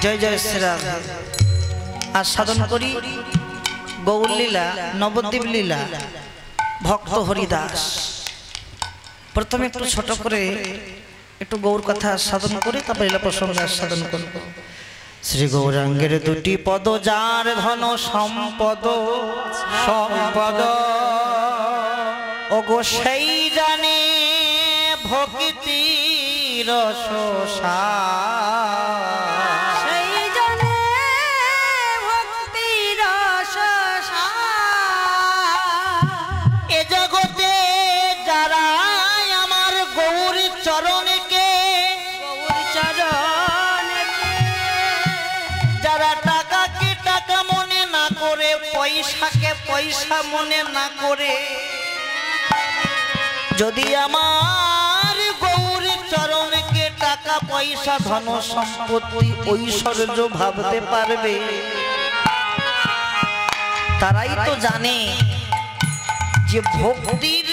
जय जय श्री राधे। आज साधन करी गौर लीला नवद्वीप लीला भक्त हरिदास। प्रथम एक छोट करे एक गौर कथा साधन करी तारपर लीला प्रसंग साधन करब। श्री गौरांगेर दुटी पद जार धन सम्पद सम्पद ओगो सेई जाने भक्ति रस पैसा मने ना करे यदि आमार गौर चरण के टाका पैसा धन सम्पत्ति ऐश्वर्य भाबते पारबे ताराई तो जाने जे भक्तिर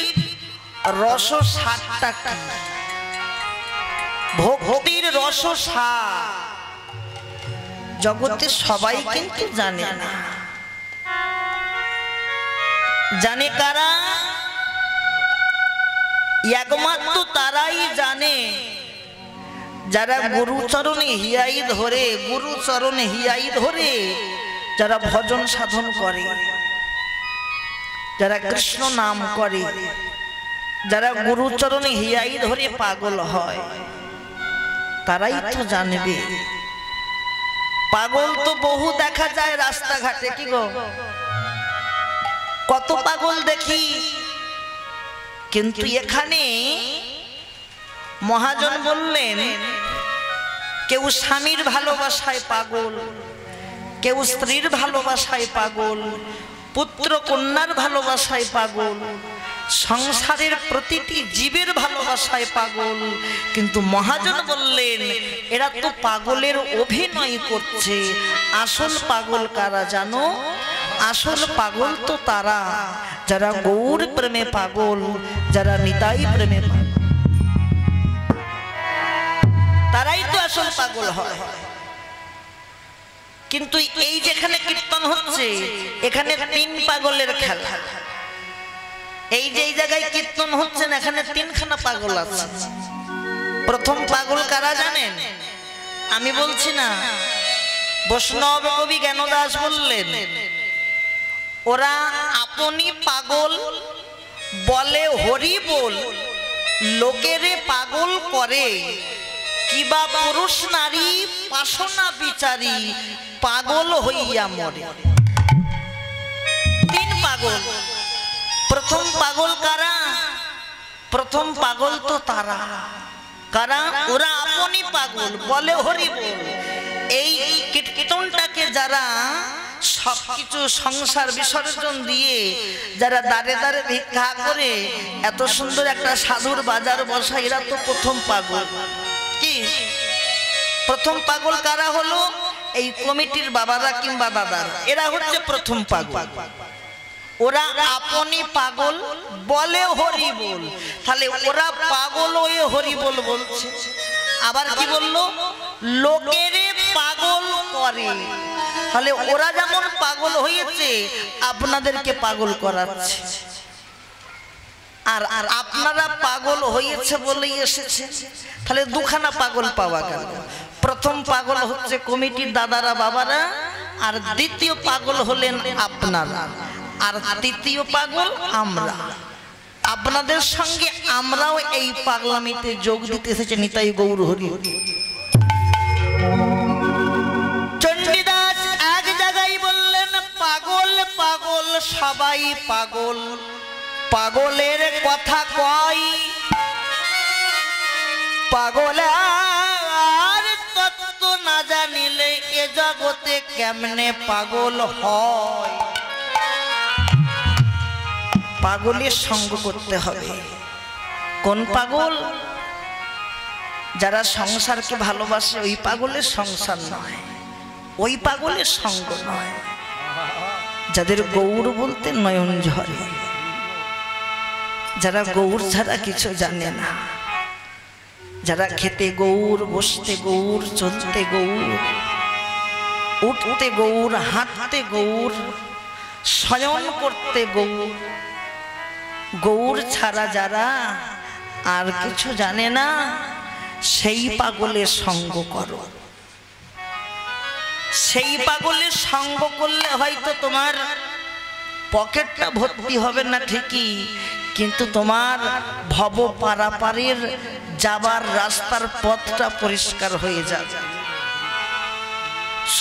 रस स्वादटा की। भक्तिर रस स्वाद जगते सबाई किन्तु जाने ना। जाने कारा एकमात्र ताराई जाने जारा गुरुचरणे हियाई धरे गुरुचरणे हियाई धरे जारा भजन साधन करे जारा कृष्ण नाम करे जारा गुरुचरणे हियाई धरे पागल हय ताराई तो जानबे। पागल तो बहु देखा जाए रास्ता घाटे कि गो कत पागल देखी किन्तु एखाने महाजन बोललेन केउ स्वामीर भालोबासाय पागल केउ स्त्रीर भालोबासाय पागल पुत्र कन्यार भालोबासाय पागल संसारेर प्रतिटी जीवेर भालोबासाय पागल। किन्तु महाजन बोललेन एरा तो पागलेर अभिनय करछे आसल पागल कारा जानो आसल पागल तो तारा जरा गौर प्रेमे पागल जरा निताई प्रेमे पागल ताराई तो आसल पागल है। किन्तु এই যেখানে কীর্তন হচ্ছে এখানে তিন পাগলের খেলা। এই যে এই জায়গায় কীর্তন হচ্ছে না এখানে তিনখানা পাগল আছে। প্রথম পাগল কারা জানেন? আমি বলছি না, বৈষ্ণব কবি জ্ঞানদাস বললেন ওরা আপনি পাগল বলে হরি বল লোকেরে পাগল করে কিবা পুরুষ নারী পাশনা বিচারি পাগল হইয়া মরে। তিন পাগল। প্রথম পাগল কারা? প্রথম পাগল তো তারা কারা ওরা আপনি পাগল বলে হরি বল। এই কীর্তনটাকে যারা सबकिछु संसार विसर्जन दिए जरा दारे दारे भिक्षा करे एत सुंदर एक साधुर बाजार बसा एरा तो प्रथम पागल। कि प्रथम पागल कारा हलो এই কমিটির বাবারা কিংবা দাদারা এরা হচ্ছে প্রথম পাগল। ওরা আপনি পাগল বলে হরি বল। তাহলে ওরা পাগল হয়ে হরি বল বলছে। আবার কি বললো লোকেরে পাগল করে। তাহলে ওরা যেমন পাগল হয়েছে আপনাদেরকে পাগল করাচ্ছে আর আপনারা পাগল হয়েছে বলেই এসেছে। তাহলে দুখানা পাগল পাওয়া গেল। প্রথম পাগল হচ্ছে কমিটির দাদারা বাবারা আর দ্বিতীয় পাগল হলেন আপনারা আর তৃতীয় পাগল আমরা। আপনাদের সঙ্গে আমরাও এই পাগলামিতে যোগ দিতে এসেছে নিতাই গৌর হরি। চণ্ডীদাস এক জায়গায় বললেন পাগল পাগল সবাই পাগল পাগলের কথা কয় পাগল আর তত্ত্ব না জানিলে এ জগতে কেমনে পাগল হয়। পাগলের সঙ্গ করতে হবে। কোন পাগল? যারা সংসারকে ভালোবাসে ওই পাগলের সংসার নয়, ওই পাগলের সঙ্গ নয়। যাদের গৌর বলতে নয়ন ঝরে, যারা গৌর ছাড়া কিছু জানে না, যারা খেতে গৌর, বসতে গৌর, চলতে গৌর, উঠতে গৌর, হাঁটতে গৌর, শয়ন করতে গৌর। গৌর ছাড়া যারা আর কিছু জানে না সেই পাগলের সঙ্গ করো। সেই পাগলের সঙ্গ করলে হয়তো তোমার পকেটটা ভর্তি হবে না ঠিকই, কিন্তু তোমার ভব পারাপারের যাবার রাস্তার পথটা পরিষ্কার হয়ে যাবে।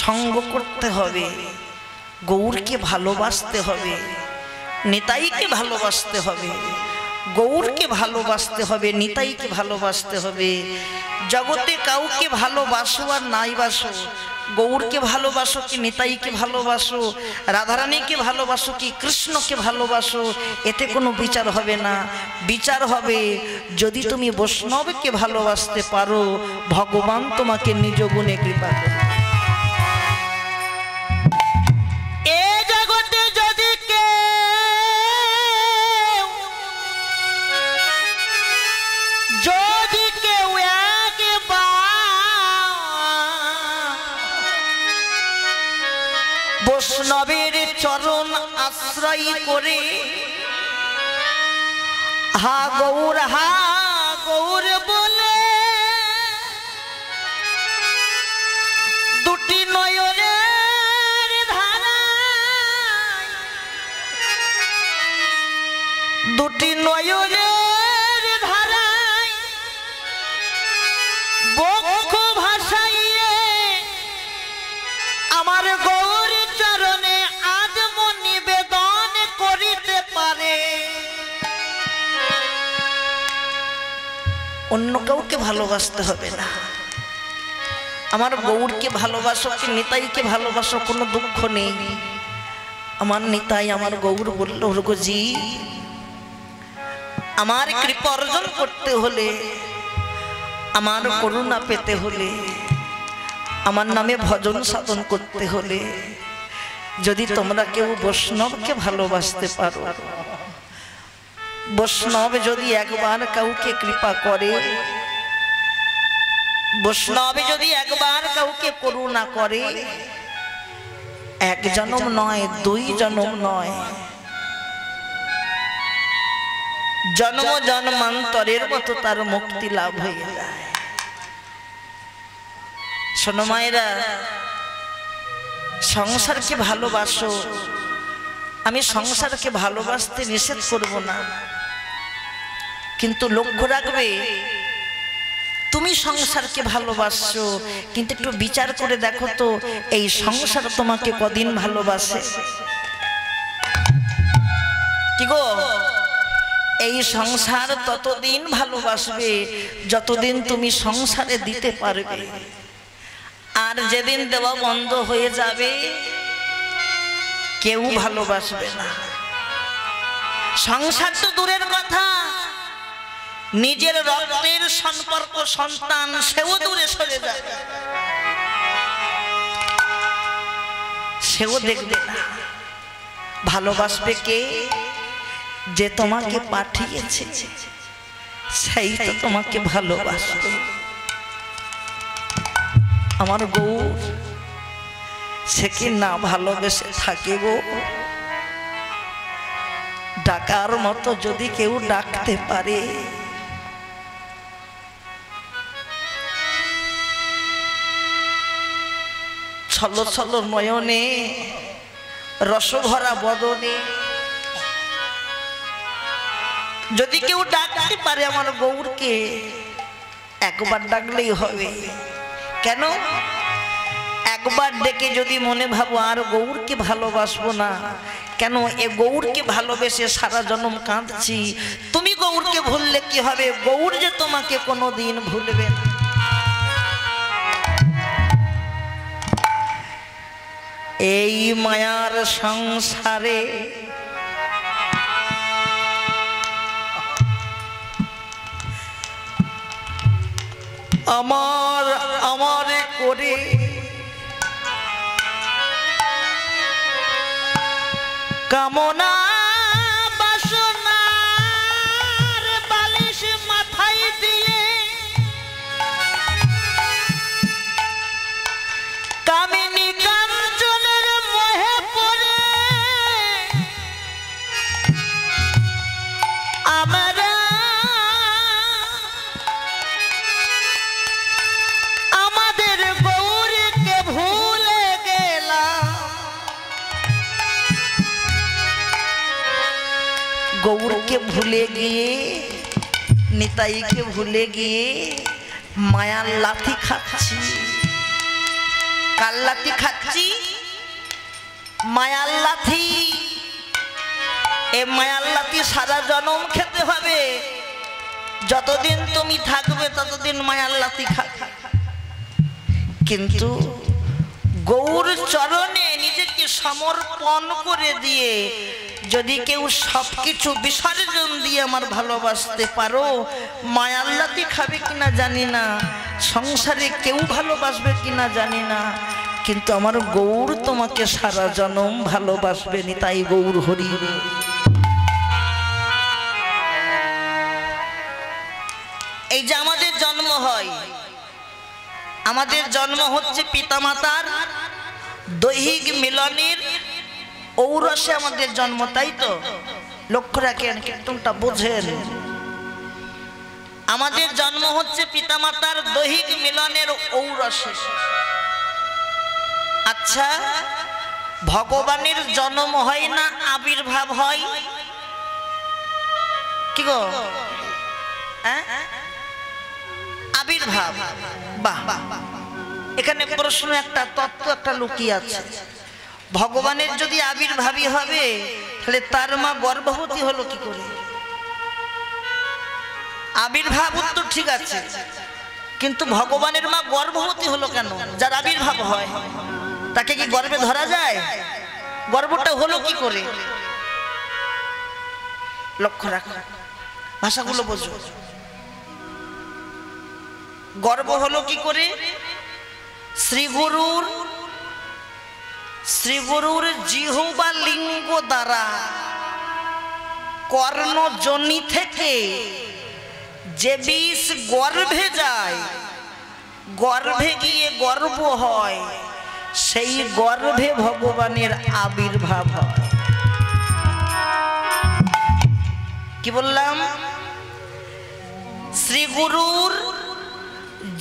সঙ্গ করতে হবে, গৌরকে ভালোবাসতে হবে, নিতাইকে ভালোবাসতে হবে, গৌরকে ভালোবাসতে হবে, নিতাইকে ভালোবাসতে হবে। জগতে কাউকে ভালোবাসো আর নাই বাসো, গৌরকে ভালোবাসো কি নিতাইকে ভালোবাসো, রাধারানীকে ভালোবাসো কি কৃষ্ণকে ভালোবাসো, এতে কোনো বিচার হবে না। বিচার হবে যদি তুমি বৈষ্ণবকে ভালোবাসতে পারো, ভগবান তোমাকে নিজ গুণে কৃপা করবে। বৈষ্ণবের চরণ আশ্রয় করে হা গৌর বলে দুটি নয়নের ধারা, দুটি নয়নের ধারায় বক্ষ ভাসাইয়ে আমার গৌর চরণে আজ মন নিবেদন করিতে পারে। অন্য কাউকে ভালোবাসতে হবে না, আমার গৌরকে ভালোবাসো কি নিতাইকে ভালোবাসো, কোনো দুঃখ নেই। আমার নিতাই আমার গৌর বলল, জি আমার কৃপা অর্জন করতে হলে, আমার করুণা পেতে হলে, আমার নামে ভজন সাধন করতে হলে, যদি তোমরা কেউ বৈষ্ণবকে ভালোবাসতে পারো, বৈষ্ণব যদি একবার কাউকে কৃপা করে, বৈষ্ণব যদি একবার কাউকে করুণা করে, এক জন্ম নয়, দুই জন্ম নয়, জন্ম জন্মান্তরের মতো তার মুক্তি লাভ হয়ে যায়। শোনো মায়েরা, সংসারকে ভালোবাসো, আমি সংসারকে ভালোবাসতে নিষেধ করব না, কিন্তু লক্ষ্য রাখবে তুমি সংসারকে ভালোবাসছো, কিন্তু একটু বিচার করে দেখো তো এই সংসার তোমাকে কদিন ভালোবাসে। কি গো, এই সংসার ততদিন ভালোবাসবে যতদিন তুমি সংসারে দিতে পারবে, আর যেদিন দেওয়া বন্ধ হয়ে যাবে কেউ ভালোবাসবে না। সংসার তো দূরের কথা, নিজের রক্তের সম্পর্ক সন্তান সেও দূরে সরে যাবে, সেও দেখবে না। ভালোবাসবে কে? যে তোমাকে পাঠিয়েছে সেই তো তোমাকে ভালোবাসবে। আমার গৌর সে কি না ভালোবেসে থাকে গো? ডাকার মতো যদি কেউ ডাকতে পারে, ছলো ছলো নয়নে রসভরা বদনে যদি কেউ ডাকতে পারে আমার গৌরকে, একবার ডাকলেই হবে। কেন? একবার ডেকে যদি মনে ভাবো আর গৌরকে ভালোবাসবো না, কেন এ গৌরকে ভালোবেসে সারা জন্ম কাঁদছি, তুমি গৌরকে ভুললে কি হবে? গৌর যে তোমাকে কোনোদিন ভুলবে না। এই মায়ার সংসারে আমার আমারে করে কামনা বাসনার বালিশ মাথায় দিয়ে কামিনী কাম ভুলে গিয়ে, নিতাইকে ভুলে গিয়ে মায়ার লাথি খাচ্ছি। কার লাথি খাচ্ছি? মায়ার লাথি। এ মায়ার লাথি সারা জনম খেতে হবে। যতদিন তুমি থাকবে ততদিন মায়ার লাথি খাবে। কিন্তু গৌর চরণে নিজেকে সমর্পণ করে দিয়ে যদি কেউ সবকিছু বিসর্জন দিয়ে আমার ভালোবাসতে পারো, মায়ার লাথি খাবে কিনা জানি না, সংসারে কেউ ভালোবাসবে কিনা জানি না, কিন্তু আমার গৌর তোমাকে সারা জনম ভালোবাসবে। নিতাই গৌর হরি। এই যে আমাদের জন্ম হয়, আমাদের জন্ম হচ্ছে পিতামাতার দৈহিক মিলনের ঔরসে আমাদের জন্ম, তাই তো? লক্ষ্য রাখেন, কীর্তনটা বোঝেন। আমাদের জন্ম হচ্ছে পিতামাতার দৈহিক মিলনের ঔরসে। আচ্ছা, ভগবানের জন্ম হয় না আবির্ভাব হয়? কি গো? আবির্ভাব। বাহ, এখানে প্রশ্ন একটা, তত্ত্ব একটা লুকিয়ে আছে। ভগবানের যদি আবির্ভাবই হবে তাহলে তার মা গর্ভবতী হলো কি করে? আবির্ভাব তো ঠিক আছে, কিন্তু ভগবানের মা গর্ভবতী হলো কেন? যার আবির্ভাব হয় তাকে কি গর্ভে ধরা যায়? গর্ভটা হলো কি করে? লক্ষ্য রাখো, ভাষাগুলো বোঝো। গর্ভ হলো কি করে? শ্রীগুরুর জিহ্বা লিঙ্গ দ্বারা কর্ণজনি থেকে যে বিষ গর্ভে যায়, গর্ভে গিয়ে গর্ভ হয়, সেই গর্ভে ভগবানের আবির্ভাব হয়। কি বললাম? শ্রীগুরুর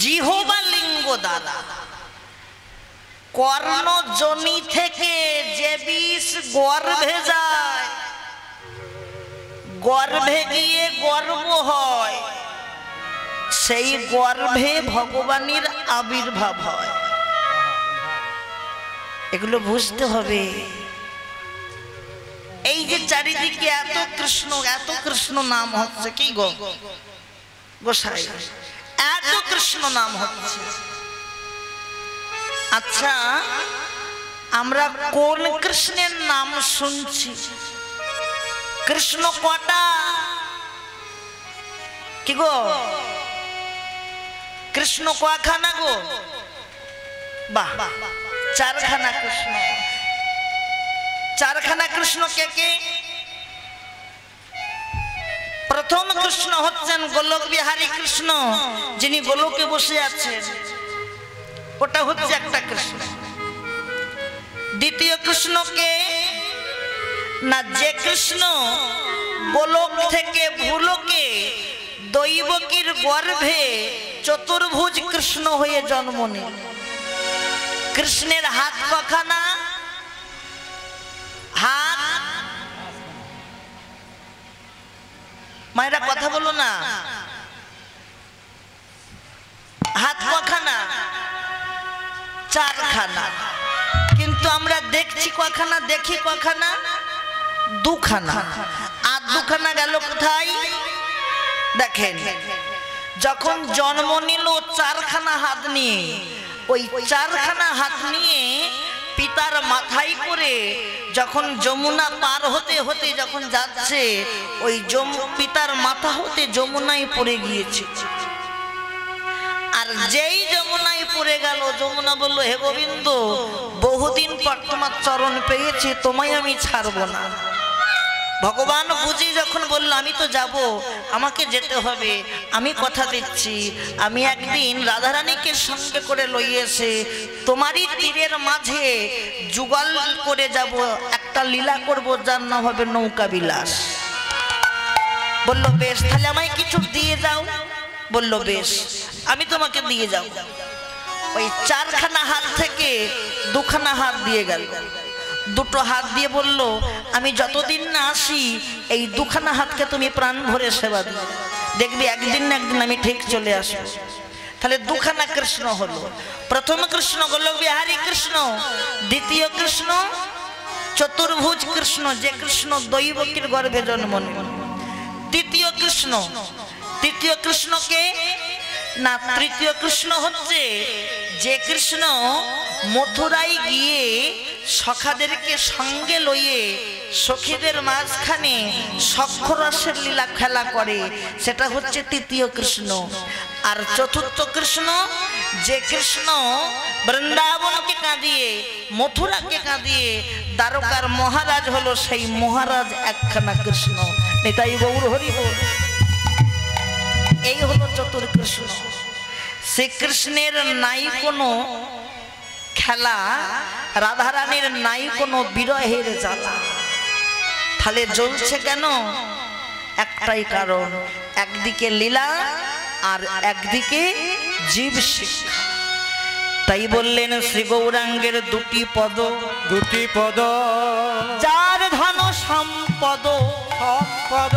জিহ্বা লিঙ্গ দ্বারা কর্ণজনি থেকে যে বিষ গর্ভে যায়, গর্ভে গিয়ে গর্ভ হয়, সেই গর্ভে ভগবানের আবির্ভাব হয়। এগুলো বুঝতে হবে। এই যে চারিদিকে এত কৃষ্ণ নাম হচ্ছে, কি গো গোসাই, এত কৃষ্ণ নাম হচ্ছে। আচ্ছা, আমরা কোন কৃষ্ণের নাম শুনছি? কৃষ্ণ কটা? কি গো? কৃষ্ণ কয়খানা গো? বাহ, চারখানা কৃষ্ণ। চারখানা কৃষ্ণ কে কে? প্রথম কৃষ্ণ হচ্ছেন গোলক বিহারী কৃষ্ণ, যিনি গোলকে বসে আছেন, ওটা হচ্ছে একটা কৃষ্ণ। দ্বিতীয় কৃষ্ণ কে? না, যে কৃষ্ণ গোলক থেকে ভূলোকে দৈবকীর গর্ভে চতুর্ভুজ কৃষ্ণ হয়ে জন্ম নেন। কৃষ্ণের হাত কখানা? হাত, মায়েরা কথা বলো না, হাত কখানা? চারখানা। কিন্তু আমরা দেখছি কখানা? দেখি কখানা? দুখানা। আর দুখানা গেল কোথায়? দেখেন, যখন জন্ম নিল চারখানা হাত নিয়ে, ওই চারখানা হাত নিয়ে পিতার মাথায় করে যখন যমুনা পার হতে হতে যখন যাচ্ছে, ওই পিতার মাথা হতে যমুনায় পড়ে গিয়েছে। আর যেই যমুনায় পড়ে গেল, যমুনা বলল, হে গোবিন্দ, বহুদিন পর তোমার চরণ পেয়েছি, তোমায় আমি ছাড়বো না। ভগবান বুঝি যখন বলল, আমি তো যাব, আমাকে যেতে হবে, আমি কথা দিচ্ছি, আমি একদিন রাধারানীকে সঙ্গে করে লইয়ে এসে তোমারই তীরের মাঝে যুগল করে যাব, একটা লীলা করব, যার নাম হবে নৌকা বিলাস। বলল, বেশ, তাহলে আমায় কিছু দিয়ে যাও। বলল, বেশ, আমি তোমাকে দিয়ে যাও। ওই চারখানা হাত থেকে দুখানা হাত দিয়ে গেল। দুটো হাত দিয়ে বলল, আমি যতদিন না আসি এই দুখানা হাতকে তুমি প্রাণ ভরে সেবা দিও, দেখবি একদিন না একদিন আমি ঠিক চলে আসবো। তাহলে দুখানা কৃষ্ণ হলো। প্রথম কৃষ্ণ গোলক বিহারী কৃষ্ণ, দ্বিতীয় কৃষ্ণ চতুর্ভুজ কৃষ্ণ, যে কৃষ্ণ দৈবকীর গর্ভে জন্ম নেন। তৃতীয় কৃষ্ণ, তৃতীয় কৃষ্ণকে না, তৃতীয় কৃষ্ণ হচ্ছে যে কৃষ্ণ মথুরায় গিয়ে সখাদেরকে সঙ্গে লইয়ে সখীদের মাঝখানে সখ্যরসের লীলা খেলা করে, সেটা হচ্ছে তৃতীয় কৃষ্ণ। আর চতুর্থ কৃষ্ণ যে কৃষ্ণ বৃন্দাবনকে কাঁদিয়ে মথুরাকে কাঁদিয়ে দ্বারকার মহারাজ হলো, সেই মহারাজ একখানা কৃষ্ণ। এটাই গৌর হরি বল। এই হলো চতুর্কৃষ্ণ। শ্রীকৃষ্ণের নাই কোনো খেলা, রাধারানীর নাই কোনো বিরহের জ্বালা। তাহলে জ্বলছে কেন? একটাই কারণ, একদিকে লীলা আর একদিকে জীব শিক্ষা। তাই বললেন শ্রী গৌরাঙ্গের দুটি পদ, দুটি পদ যার ধন সম্পদ সম্পদ,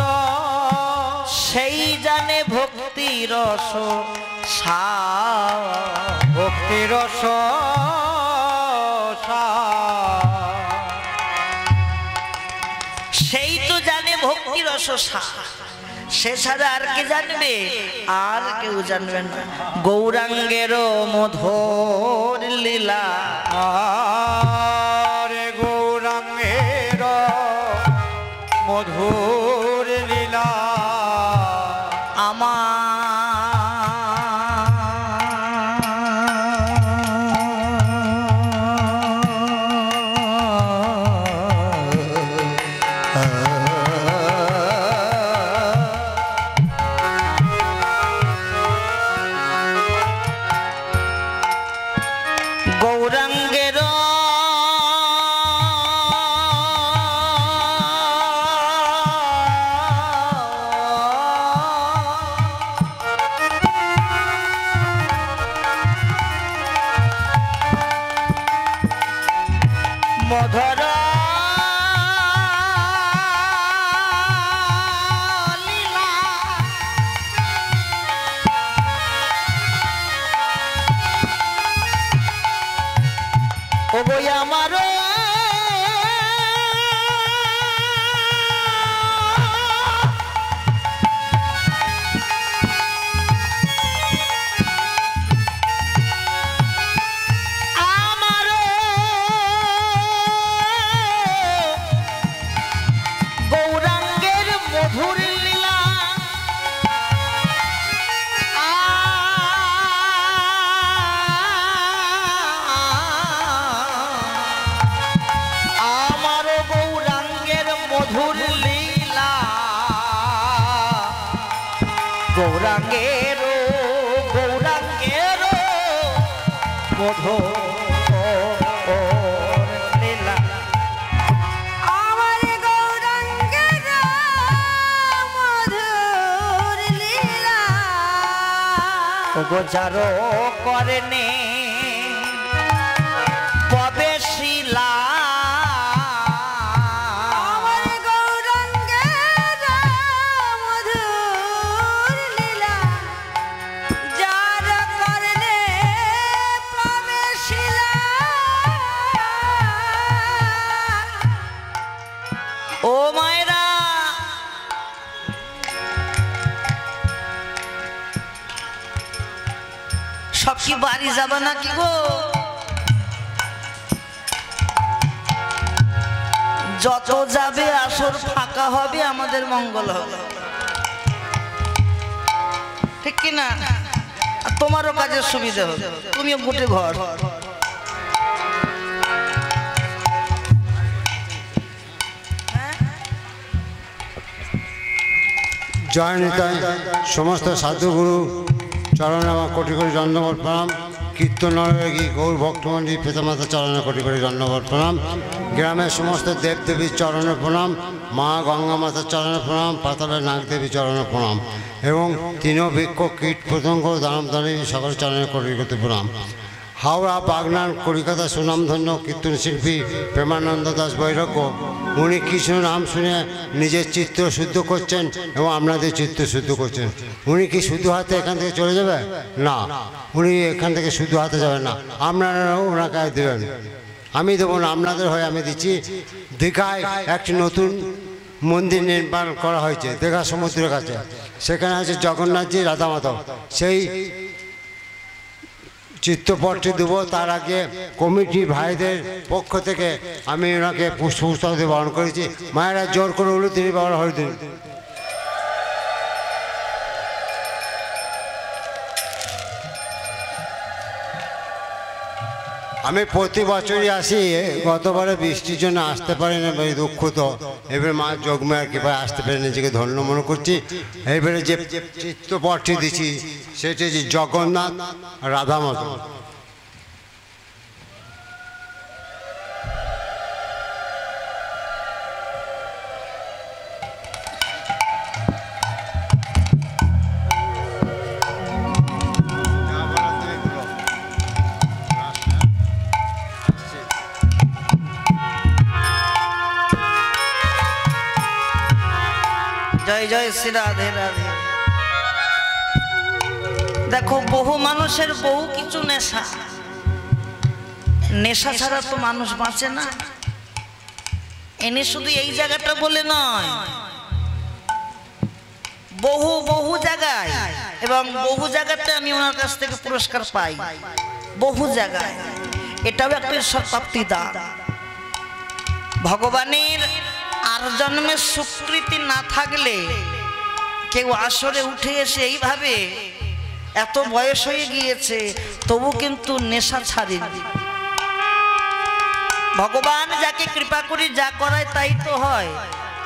সেই জানে ভক্তি রস ভক্তি রস সেই তো জানে ভক্তি রস। সে ছাড়া আর কে জানবে? আর কেউ জানবে না। গৌরাঙ্গের মধুর লীলা, আরে গৌরাঙ্গের মধুর লীলা আমার গৌরাঙ্গের মধুর লীলা, ও বই আমার গৌরাঙ্গের মধুর লীলা, আমার গৌরাঙ্গের মধুর লীলা, গৌরাঙ্গের গৌরাঙ্গের মধুর লীলা, আমার গৌরাঙ্গের মধুর লীলা, গোচারো করনে প্রবেশিলা, আমার গৌরাঙ্গের মধুর লীলা, যার করলে প্রবেশিলা, ও মায়েরা সব কি বাড়ি যাবে নাকি গো? যত যাবে আসর ফাঁকা হবে, আমাদের মঙ্গল হবে, ঠিক কি না? আর তোমারও কাজের সুবিধা হবে, তুমিও গুটে ঘর। জয় নিতাই। সমস্ত সাধুগুরু চরণে আমার কোটি কোটি দণ্ডবত প্রণাম। কীর্তন নরগী গৌর ভক্তমন্ডলী পিতামাতা চরণে কোটি কোটি দণ্ডবত প্রণাম। গ্রামের সমস্ত দেবদেবীর চরণে প্রণাম। মা গঙ্গা মাতার চরণে প্রণাম। পাতালের নাগদেবী চরণে প্রণাম এবং তৃণবৃক্ষ কীট পতঙ্গ দানবদানী সকল চরণে কোটি কোটি প্রণাম। হাওড়া, বাগনান, কলিকাতা সুনামধন্য কীর্তন শিল্পী প্রেমানন্দ দাস বৈরাগ্য, উনি কৃষ্ণ নাম শুনে নিজের চিত্ত শুদ্ধ করছেন এবং আপনাদের চিত্ত শুদ্ধ করছেন। উনি কি শুধু হাতে এখান থেকে চলে যাবে? না, উনি এখান থেকে শুধু হাতে যাবেন না, আপনারাও ওনাকে দেবেন। আমি দেবো না, আপনাদের হয়ে আমি দিচ্ছি। দীঘায় একটি নতুন মন্দির নির্মাণ করা হয়েছে দীঘা সমুদ্রের কাছে, সেখানে আছে জগন্নাথজি, রাধা মাধব। সেই চিত্রপটটি দেবো। তার আগে কমিটি ভাইদের পক্ষ থেকে আমি ওনাকে পুষ্পস্তক দিয়ে বরণ করেছি। মায়েরা জোর করে হলো তিনি বাবার হরিদিন। আমি প্রতি বছরই আসি, গতবারে বৃষ্টির জন্য আসতে পারি না, বেশ দুঃখিত। এবারে মা যোগমায়ার কৃপায় আসতে পেরে নিজেকে ধন্য মনে করছি। এবারে যে চিত্রপটটি দিচ্ছি সেটি হচ্ছে জগন্নাথ রাধা মাধব। জয় জয় শ্রী রাধে রাধে। দেখো, বহু মানুষের বহু কিছু নেশা, নেশা ছাড়া তো মানুষ বাঁচে না। এনে শুধু এই জায়গাটা বলে নয়, বহু বহু জায়গায়, এবং বহু জায়গাতে আমি ওনার কাছ থেকে পুরস্কার পাই, বহু জায়গায়। এটাও একটা শতাব্দী দান। ভগবানের আর জন্মের স্বীকৃতি না থাকলে কেউ আসরে উঠে এসে এইভাবে, এত বয়স হয়ে গিয়েছে তবু কিন্তু নেশা ছাড়েনি। ভগবান যাকে কৃপা করি যা করায় তাই তো হয়।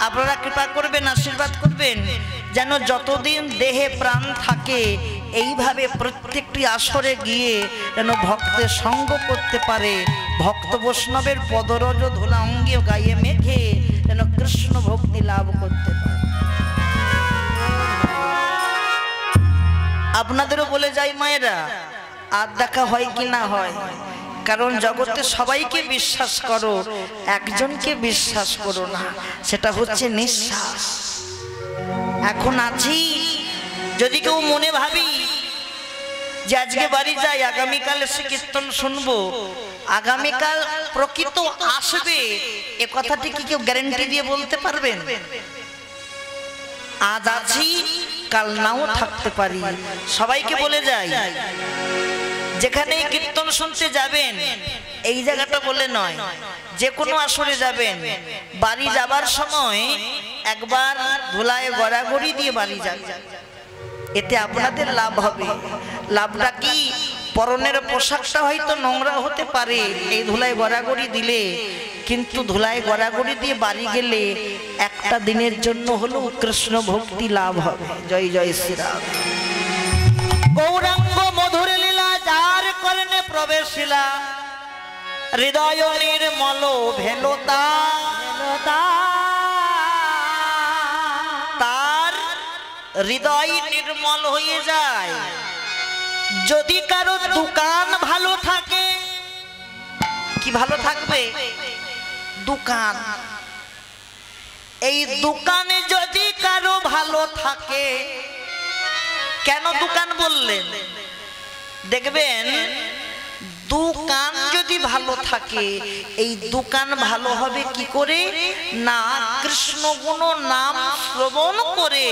আপনারা কৃপা করবেন, আশীর্বাদ করবেন যেন যতদিন দেহে প্রাণ থাকে এইভাবে প্রত্যেকটি আসরে গিয়ে যেন ভক্তের সঙ্গ করতে পারে, ভক্ত বৈষ্ণবের পদরজ ধুলা অঙ্গে গায়ে মেঘে যেন কৃষ্ণ ভক্তি লাভ করতে পারে। আপনাদেরও বলে যাই মায়েরা, আর দেখা হয় কি না হয়, কারণ জগতে সবাইকে বিশ্বাস করো, একজনকে বিশ্বাস করো না, সেটা হচ্ছে নিঃশ্বাস। এখন আছি, যদি কেউ মনে ভাবি যে আজকে বাড়ি যাই, আগামীকাল এসে কীর্তন শুনবো, আগামীকাল প্রকৃত আসবে, এ কথাটি কি কেউ গ্যারান্টি দিয়ে বলতে পারবেন? আজ আছি, কাল নাও থাকতে পারি। সবাইকে বলে যাই, যেখানে কীর্তন শুনতে যাবেন, এই জায়গাটা বলে নয়, যে কোনো আসরে যাবেন, বাড়ি যাবার সময় একবার ধুলায় গড়াগড়ি দিয়ে বাড়ি যাবেন, এতে আপনাদের লাভ হবে। লাভটা কি? পরনের পোশাকটা হয়তো নোংরা হতে পারে এই ধুলায় গড়াগড়ি দিলে, কিন্তু ধুলায় গড়াগড়ি দিয়ে বাড়ি গেলে একটা দিনের জন্য হলেও কৃষ্ণ ভক্তি লাভ হবে। জয় জয় শ্রীরাম। গৌরাঙ্গ মধুর লীলা যার কর্ণে প্রবেশিলা, হৃদয় নির্মল ভেলতা, তার হৃদয় নির্মল হয়ে যায়। যদি কারো দোকান ভালো থাকে, কি ভালো থাকবে? দোকান। এই দোকানে যদি কারো ভালো থাকে, কেন দোকান বললেন? দেখবেন দোকান যদি ভালো থাকে, এই দোকান ভালো হবে কি করে? না কৃষ্ণ গুণ নাম শ্রবণ করে,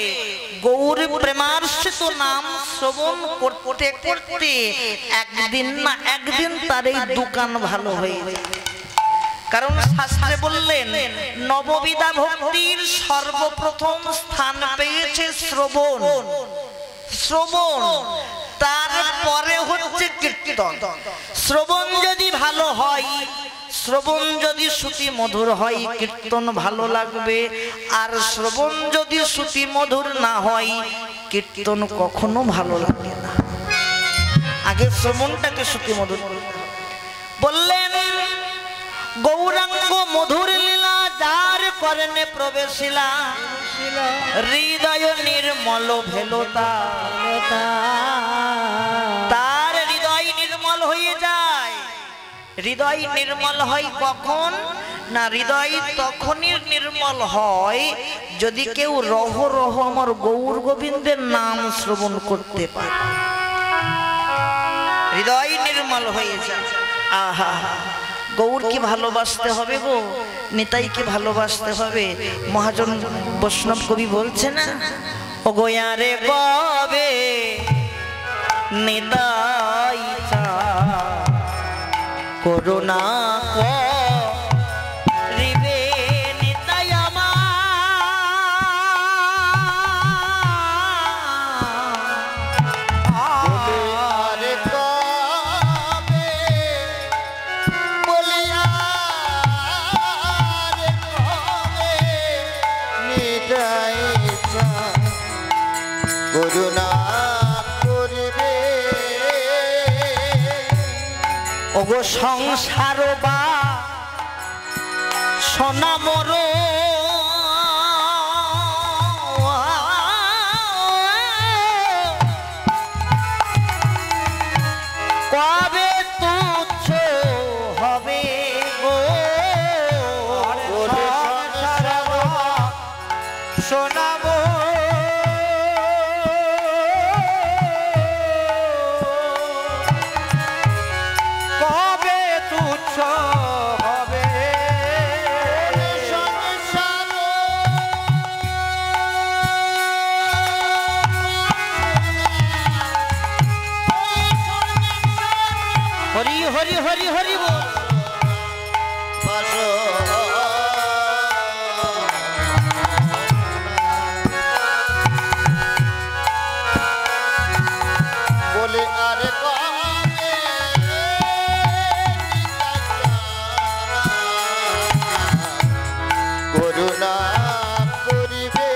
গৌর প্রেমার্ষিত নাম শ্রবণ করতে করতে একদিন না একদিন তার এই দোকান ভালো হয়ে যাবে। কারণ শাস্ত্রে বললেন নববিধা ভক্তির সর্বপ্রথম স্থান পেয়েছে শ্রবণ। শ্রবণ, তারপরে হচ্ছে কীর্তন। শ্রবণ যদি ভালো হয়, শ্রবণ যদি শ্রুতি মধুর হয়, কীর্তন ভালো লাগবে। আর শ্রবণ যদি শ্রুতি মধুর না হয়, কীর্তন কখনো ভালো লাগে না। আগে শ্রবণটাকে শ্রুতি মধুর বললেন। গৌরাঙ্গ মধুর লীলা যার কর্ণে প্রবেশিলা, হৃদয় নির্মল ভেলতা, তার হৃদয় নির্মল হয়ে যায়। হৃদয় নির্মল হয় কখন না, হৃদয় তখনই নির্মল হয় যদি কেউ রহ রহ আমার গৌর গোবিন্দের নাম শ্রবণ করতে পারে, হৃদয় নির্মল হয়ে যায়। আহা, গৌর কি ভালোবাসতে হবে গো, নিতাইকে ভালোবাসতে হবে। মহাজন বৈষ্ণব কবি বলছে না, ও গোয়ারে কবে নিতাই চা করুণা করিবে নিতাই আমার, আরে কবে বলিয়া রে কবে নিতাই চা করুণা করিবে। ওগো সংসার বা সোনা মোর কবে তুচ্ছ হবে গো, শোনাবো কবে তুচ্ছ হবে সংসার হরি হরি হরি হরি বল। বাসো বলে আরে কবে করুণা করিবে।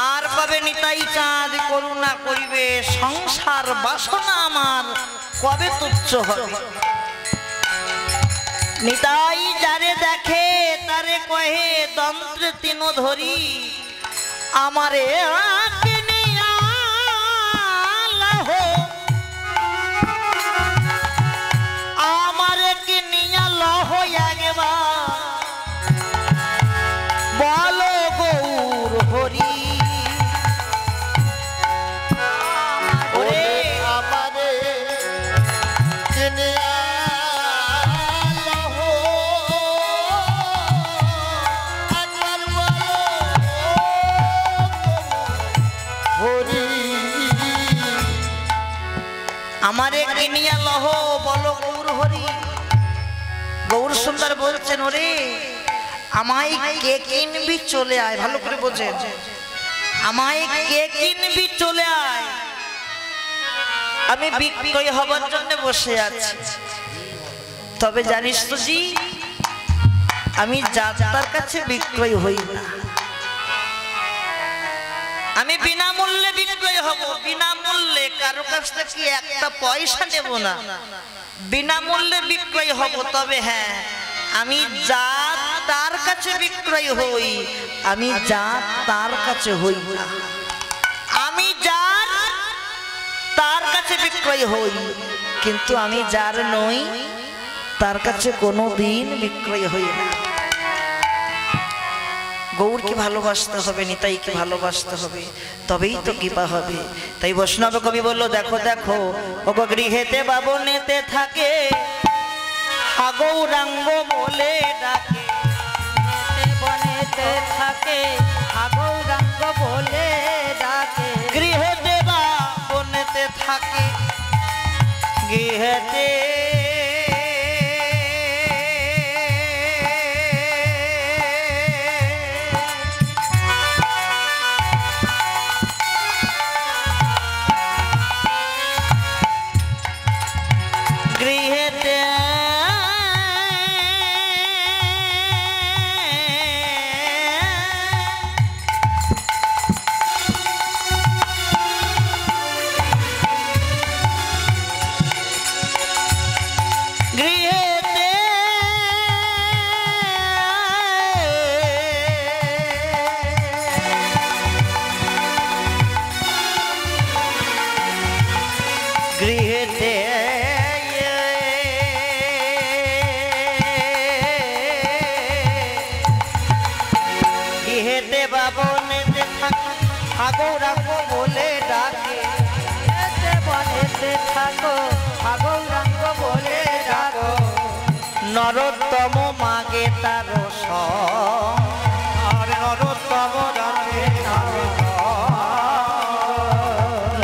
আর কবে নিতাই চাঁদ করুণা করিবে, সংসার বাসনা আমার কবে তুচ্ছ হবে। নিতাই যারে দেখে তারে কহে দন্ত্রে তিন ধরি, আমারে কিনিয়া লহো, আমারে কিনিয়া লহো একবার বলো গৌর হরি। ওরে আমারে কিনিয়া লহো, একবার বলো হরি। আমারে কিনিয়া লহ বলো গৌর হরি। গৌর সুন্দর বলছেন, ওরে আমায় কে কিনবি চলে আয়, ভালো করে বোঝেন, আমায় কে কিনবি চলে আয়, আমি বিক্রয় হবার জন্য বসে আছি। তবে জানিস তো জি, আমি যাত্রার কাছে বিক্রয় হই না, আমি বিনামূল্যে বিক্রয় হব, বিনামূল্যে কারো কাছ থেকে একটা পয়সা নেব না, বিনামূল্যে বিক্রয় হব। তবে হ্যাঁ, আমি যা তার কাছে বিক্রয় হই, আমি যা তার কাছে হই না, আমি যার তার কাছে বিক্রয় হই, কিন্তু আমি যার নই তার কাছে কোনোদিন বিক্রয় হই না। গৌরকে ভালোবাসতে হবে, নিতাইকে ভালোবাসতে হবে, তবেই তো কৃপা হবে। তাই বৈষ্ণব কবি বলল, দেখো দেখো ওগো গৃহেতে বাবনেতে থাকে, গৌরাঙ্গ বলে ডাকে, বনেতে থাকে গৌরাঙ্গ বলে ডাকে, গৃহেতে বাবনেতে থাকে, গৃহেতে গৌরাঙ্গ বলে ডাকে এতে বনেতে থাকো গৌরাঙ্গ বলে ডাকো নরোত্তম মাগে তার আর নরোত্তম রাধে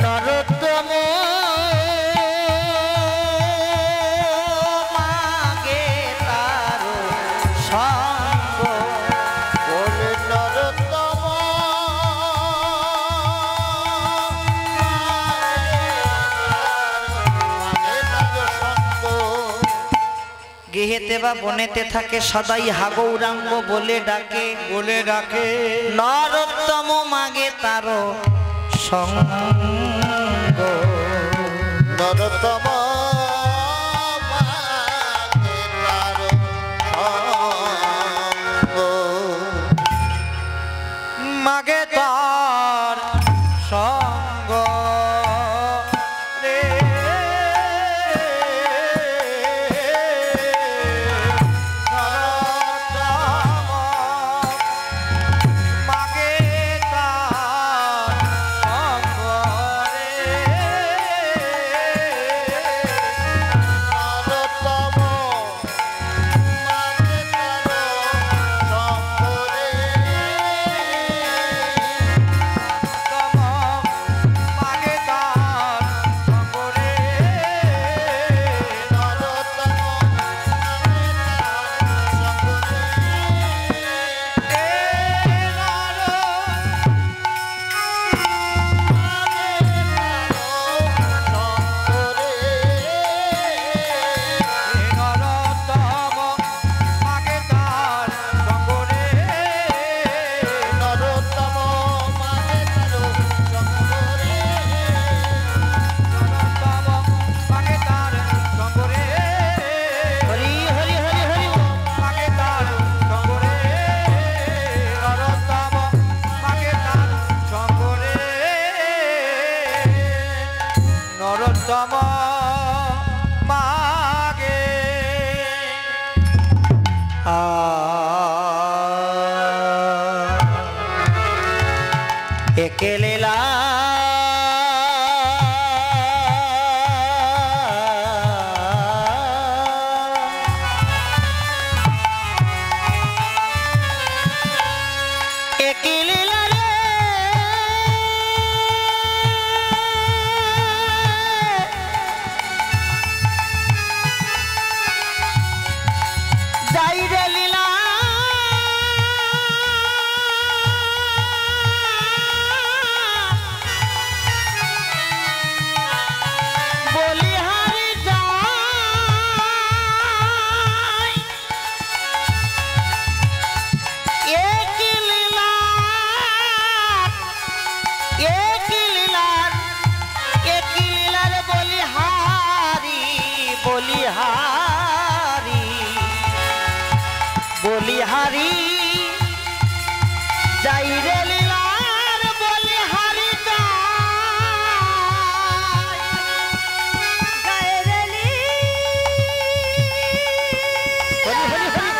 নরোত্তম মাগে তার সঙ্গ বলে নরোত্তম গেহেতে বা বনেতে থাকে সদাই হাগৌরাঙ্গ বলে ডাকে নরোত্তম মাগে তার সঙ্গ নরোত্তম মাগে তার সঙ্গ রে নরোত্তম মাগে তার সঙ্গ রে নরোত্তম মাগে তার সঙ্গ রে মাগে তার সঙ্গ রে নরোত্তম হরি হরি হরি হরি নরোত্তম মাগে একেলেলা একেলেলা রে যাই রে লীলা বলিহারি যাই একই লীলার বলিহারি বলিহারি যাই রে লীলার বলিহারি যাই গায়রেলি হরি হরি হরি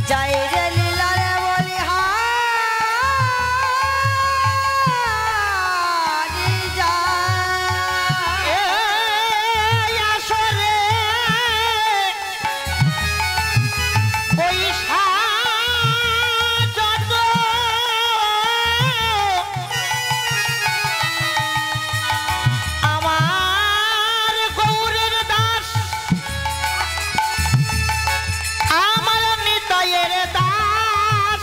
জয় রে লীলা রে বলিহারি যায় এই আসরে পয়সা যত আমার গৌরের দাস আমার নিতাইয়ের দাস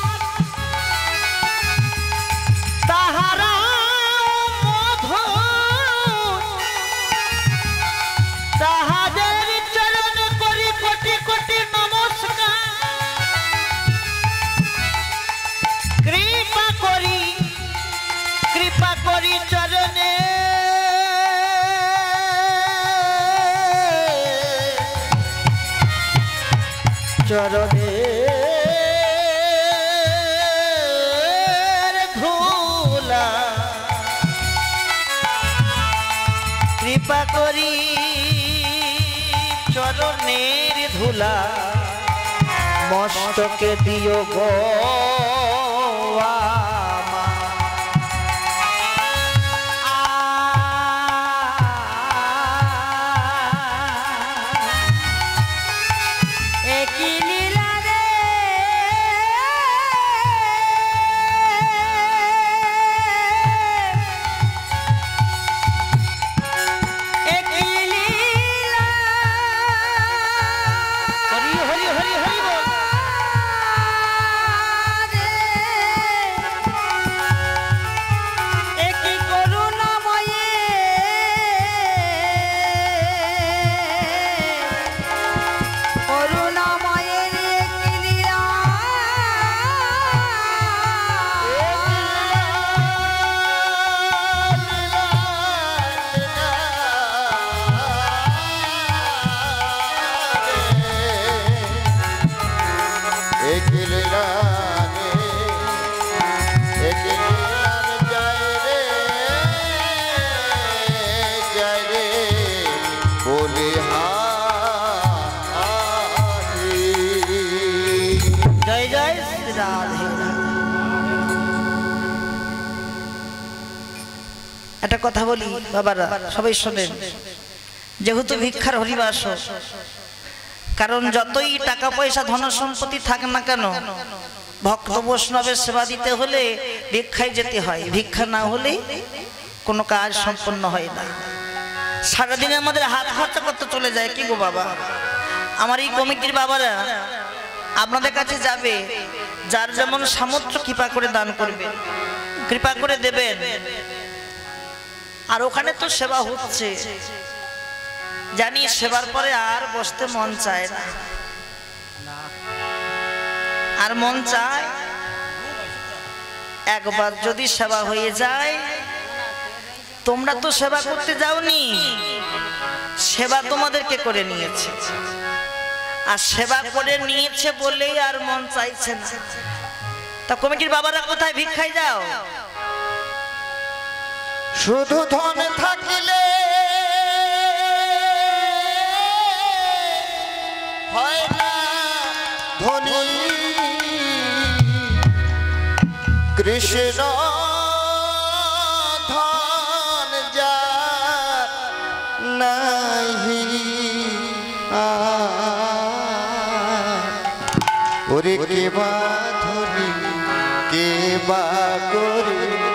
তাহারা মধু তাহাদের চরণ করি কোটি কোটি নমস্কার কৃপা করি চরণে চরণে কৃপা করি চরণের ধুলা মস্তকে দিও গো একটা কথা বলি বাবারা, সবাই শোনেন। যেহেতু ভিক্ষার হরিবাস, কারণ যতই টাকা পয়সা ধন সম্পত্তি থাক না কেন, ভক্ত বৈষ্ণবের সেবা দিতে হলে ভিক্ষায় যেতে হয়। ভিক্ষা না হলে কোনো কাজ সম্পন্ন হয় না। সারাদিনে আমাদের হাত খরচা করতে চলে যায়। কি গো বাবা, আমার এই কমিটির বাবারা আপনাদের কাছে যাবে, যার যেমন সামর্থ্য কৃপা করে দান করবে, কৃপা করে দেবেন। আর ওখানে তো সেবা হচ্ছে, জানি সেবার পরে আর বসতে মন চায় না। আর মন চায় একবার যদি সেবা হয়ে যায়। তোমরা তো সেবা করতে যাওনি, সেবা তোমাদেরকে করে নিয়েছে। আর সেবা করে নিয়েছে বলেই আর মন চাইছে না। তা কমিটির বাবারা কোথায় ভিক্ষায় যাও? শুধু ধন থাকিলে হয় না ধনী, কৃষ্ণ ধন যার নাহি ওরে কে বা ধনী কে বা গরিব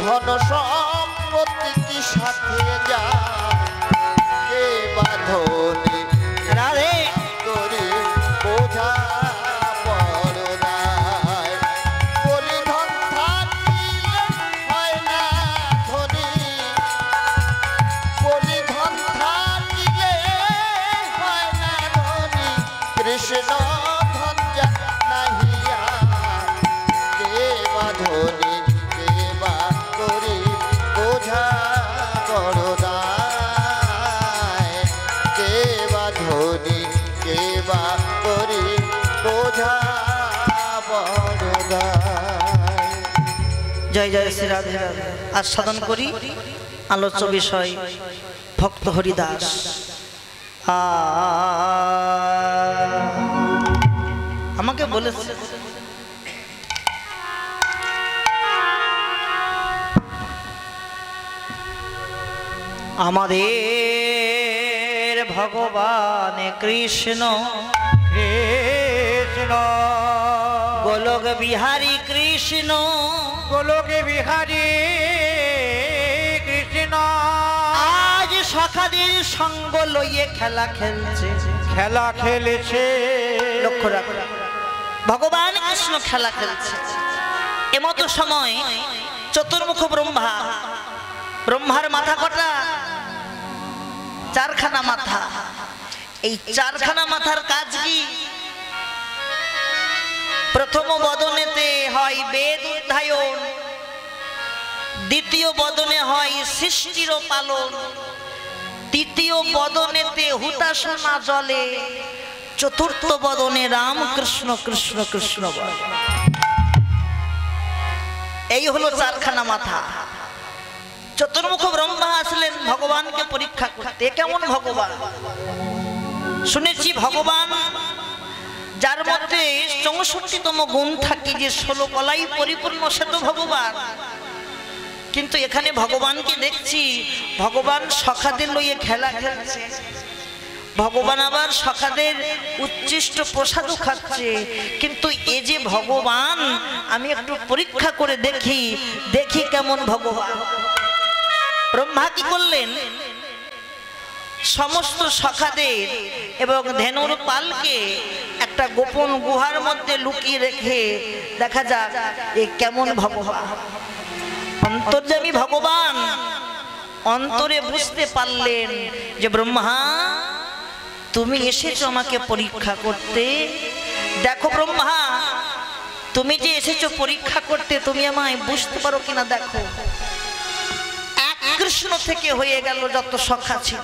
ধন সম্পত্তি কি সাথে যায় কে বাঁধনে রাধে করে বোঝা বড় দায় বলি ধন থাকিলে হয় না ধনী বলি ধন থাকিলে হয় না ধনী কৃষ্ণ ধন যা নাহিয়া কে বাঁধনে কে বা করে বোঝা বড় দায় কে বাঁধনে কে বা করে বোঝা বড় দায়। জয় জয় শ্রী রাধে রাধে। আস্বাদন করি আলোচ্য বিষয় ভক্ত হরিদাস। আমাকে বলেছে আমাদের ভগবান কৃষ্ণ কৃষ্ণ গোলক বিহারী কৃষ্ণ গোলকে বিহারী কৃষ্ণ আজ সখাদের সঙ্গ লইয়ে খেলা খেলছে। খেলা খেলেছে লক্ষ্য রাখ, ভগবান কৃষ্ণ খেলা খেলছে। এমতো সময় চতুর্মুখ ব্রহ্মা, ব্রহ্মার মাথা কটা? চারখানা মাথা। এই চারখানা মাথার কাজ কি? প্রথম বদনেতে হয় বেদ অধ্যয়ন, দ্বিতীয় বদনে হয় সৃষ্টির পালন, তৃতীয় বদনেতে হুতাশনা জলে, চতুর্থ বদনে রাম কৃষ্ণ কৃষ্ণ কৃষ্ণ বলে। এই হলো চারখানা মাথা। চতুর্মুখ ব্রহ্মা আসলেন ভগবানকে পরীক্ষা করতে। কেমন ভগবান? শুনেছি ভগবান যার মধ্যে 64তম গুণ থাকে, যে 16 কলাই পরিপূর্ণ, সে তো ভগবান। কিন্তু এখানে ভগবানকে দেখছি ভগবান সখাদের লইয়ে খেলা খেলছে। ভগবান আবার সখাদের উচ্ছিষ্ট প্রসাদও খাচ্ছে। কিন্তু এ যে ভগবান, আমি একটু পরীক্ষা করে দেখি, দেখি কেমন ভগবান। ব্রহ্মা কি করলেন? সমস্ত সখাদের এবং ধেনুর পালকে একটা গোপন গুহার মধ্যে লুকিয়ে রেখে দেখা যাক এ কেমন ভগবান। অন্তর্যামী ভগবান অন্তরে বুঝতে পারলেন যে ব্রহ্মা তুমি এসেছো আমাকে পরীক্ষা করতে। দেখো ব্রহ্মা, তুমি যে এসেছো পরীক্ষা করতে, তুমি আমায় বুঝতে পারো কিনা দেখো। এক কৃষ্ণ থেকে হয়ে গেল যত সখা ছিল,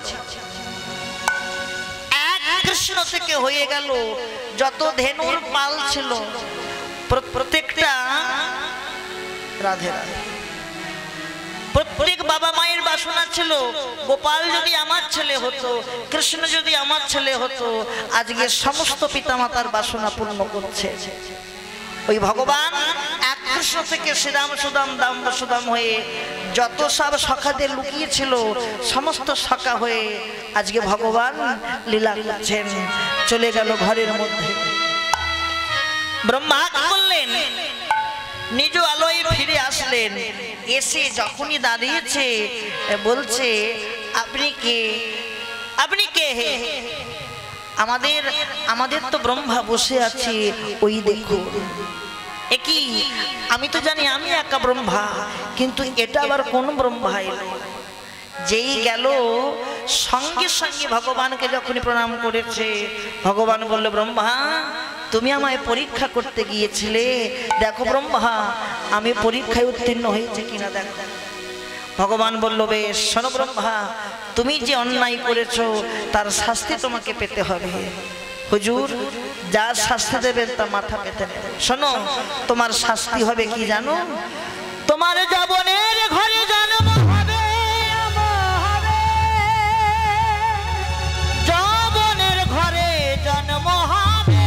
এক কৃষ্ণ থেকে হয়ে গেল যত ধেনুর পাল ছিল, প্রত্যেকটা রাধে রাধে। প্রত্যেক বাবা মায়ের বাসনা ছিল গোপাল যদি আমার ছেলে হতো, কৃষ্ণ যদি আমার ছেলে হতো। আজকে সমস্ত পিতামাতার বাসনা পূর্ণ করছে। ওই ভগবান এক কৃষ্ণ থেকে শ্রীরাম সুদাম দাম সুদাম হয়ে যত সব সখাদের লুকিয়েছিল, সমস্ত সখা হয়ে আজকে ভগবান লীলা করছেন। চলে গেল ঘরের মধ্যে। ব্রহ্মা বললেন, নিজ আলোয় ফিরে আসলেন। এসে যখনই দাঁড়িয়েছে বলছে, আপনি কে? আপনি কে? হে আমাদের তো ব্রহ্মা বসে আছে, ওই দেখো। একই আমি তো জানি আমি একা ব্রহ্মা, কিন্তু এটা আবার কোন ব্রহ্মা এলো? যেই গেল সঙ্গে সঙ্গে ভগবানকে যখনই প্রণাম করেছে, ভগবান বলল, ব্রহ্মা তুমি আমায় পরীক্ষা করতে গিয়েছিলে, দেখো ব্রহ্মা আমি পরীক্ষায় উত্তীর্ণ হয়েছে কিনা দেখো। ভগবান বলল, বেশ শোনো ব্রহ্মা, তুমি যে অন্যায় করেছো তার শাস্তি তোমাকে পেতে হবে। হুজুর যা শাস্তি দেবেন তা মাথা পেতে নেবে। শোনো, তোমার শাস্তি হবে কি জানো? তোমার যবনের ঘরে জন্ম হবে, যবনের ঘরে জন্ম হবে।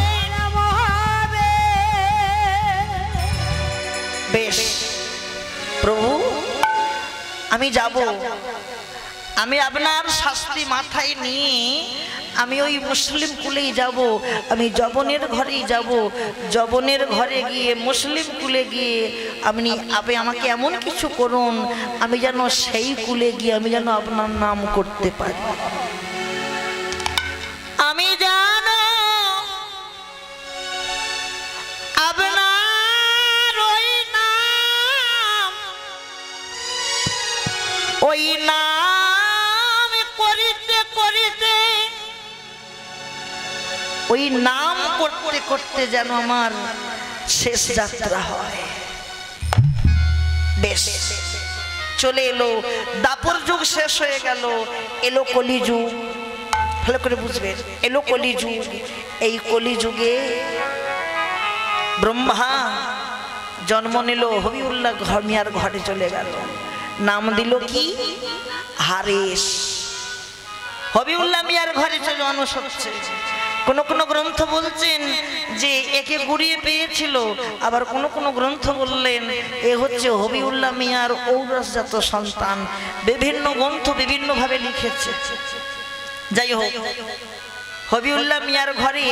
বেশ প্রভু, আমি যাব। আমি আপনার শাস্তি মাথায় নিয়ে আমি ওই মুসলিম কুলেই যাব, আমি যবনের ঘরেই যাব, যবনের ঘরে গিয়ে মুসলিম কুলে গিয়ে আপনি আমাকে এমন কিছু করুন আমি যেন সেই কুলে গিয়ে আমি যেন আপনার নাম করতে পারি। আমি জানো আপনার ওই নাম করিতে করিতে ওই নাম করতে করতে যেন আমার শেষ যাত্রা হয়। বেশ চলে এলো, দাপর যুগ শেষ হয়ে গেল, এলো কলিযুগ। ভালো করে বুঝবেন, এলো কলিযুগ। এই কলিযুগে ব্রহ্মা জন্ম নিল, হবিউল্লাহ মিয়ার ঘরে চলে গেল, নাম দিল কি? হারেস। হবিউল্লাহ মিয়ার ঘরে চলে মানুষ হচ্ছে। কোন কোন গ্রন্থ বলছেন যে একে গুড়িয়ে পেয়েছিল, আবার কোন কোন গ্রন্থ বললেন এ হচ্ছে হবিউল্লাহ মিয়ার ঔরসজাত সন্তান। বিভিন্ন গ্রন্থ বিভিন্ন ভাবে লিখেছে। যাই হোক, হবিউল্লাহ মিয়ার ঘরে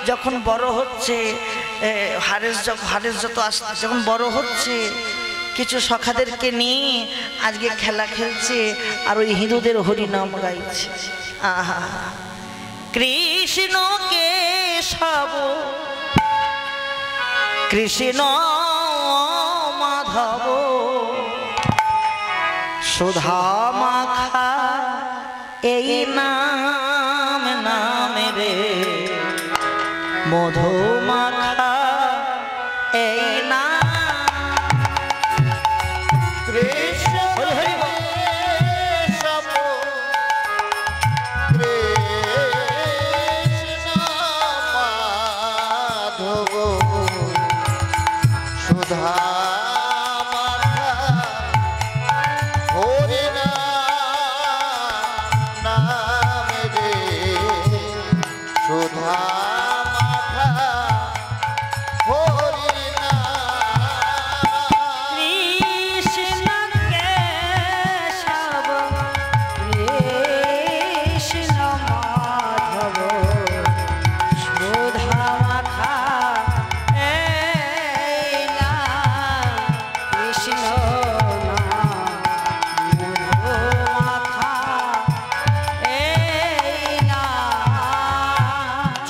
যখন বড় হচ্ছে, হারেস যখন বড় হচ্ছে, কিছু সখাদেরকে নিয়ে আজকে খেলা খেলছে আর ওই হিন্দুদের হরিনাম গাইছে। আহা, কৃষ্ণ কেশব কৃষ্ণ মাধব সুধা মাখা এই নাম নামে রে, মধু মাখা এই নাম।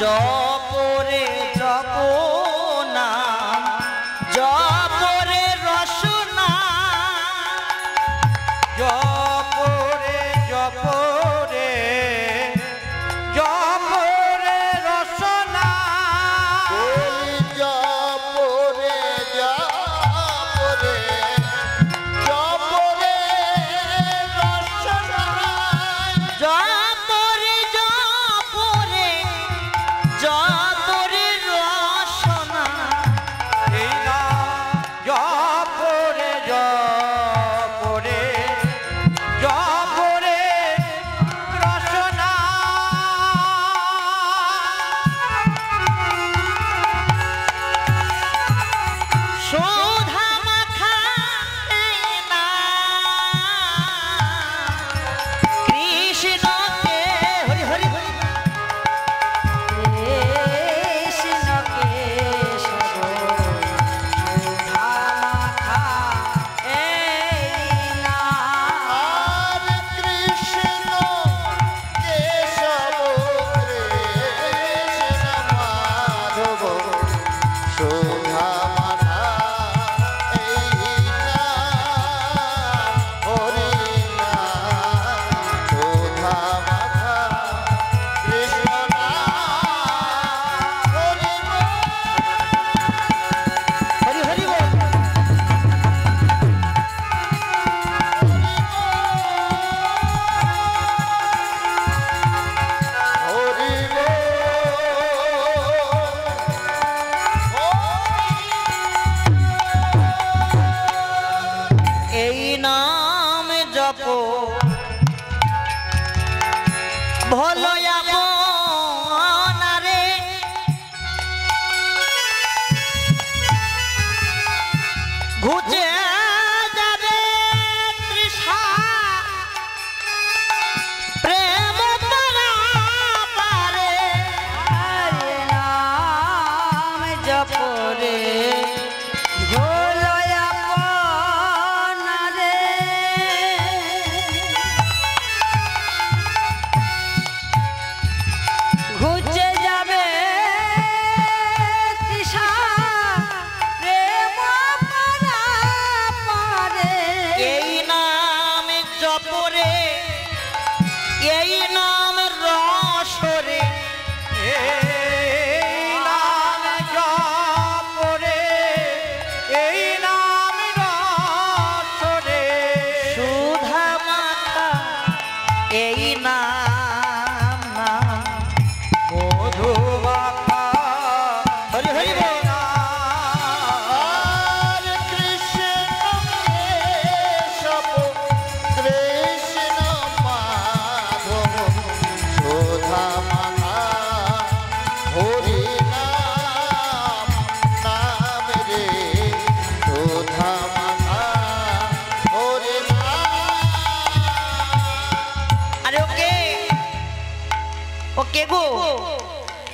জপরে জপ নাম, জপরে রসনা, জপরে জপরে জপরে রসনা, জপরে জপরে জপরে রসনা, জপরে জপরে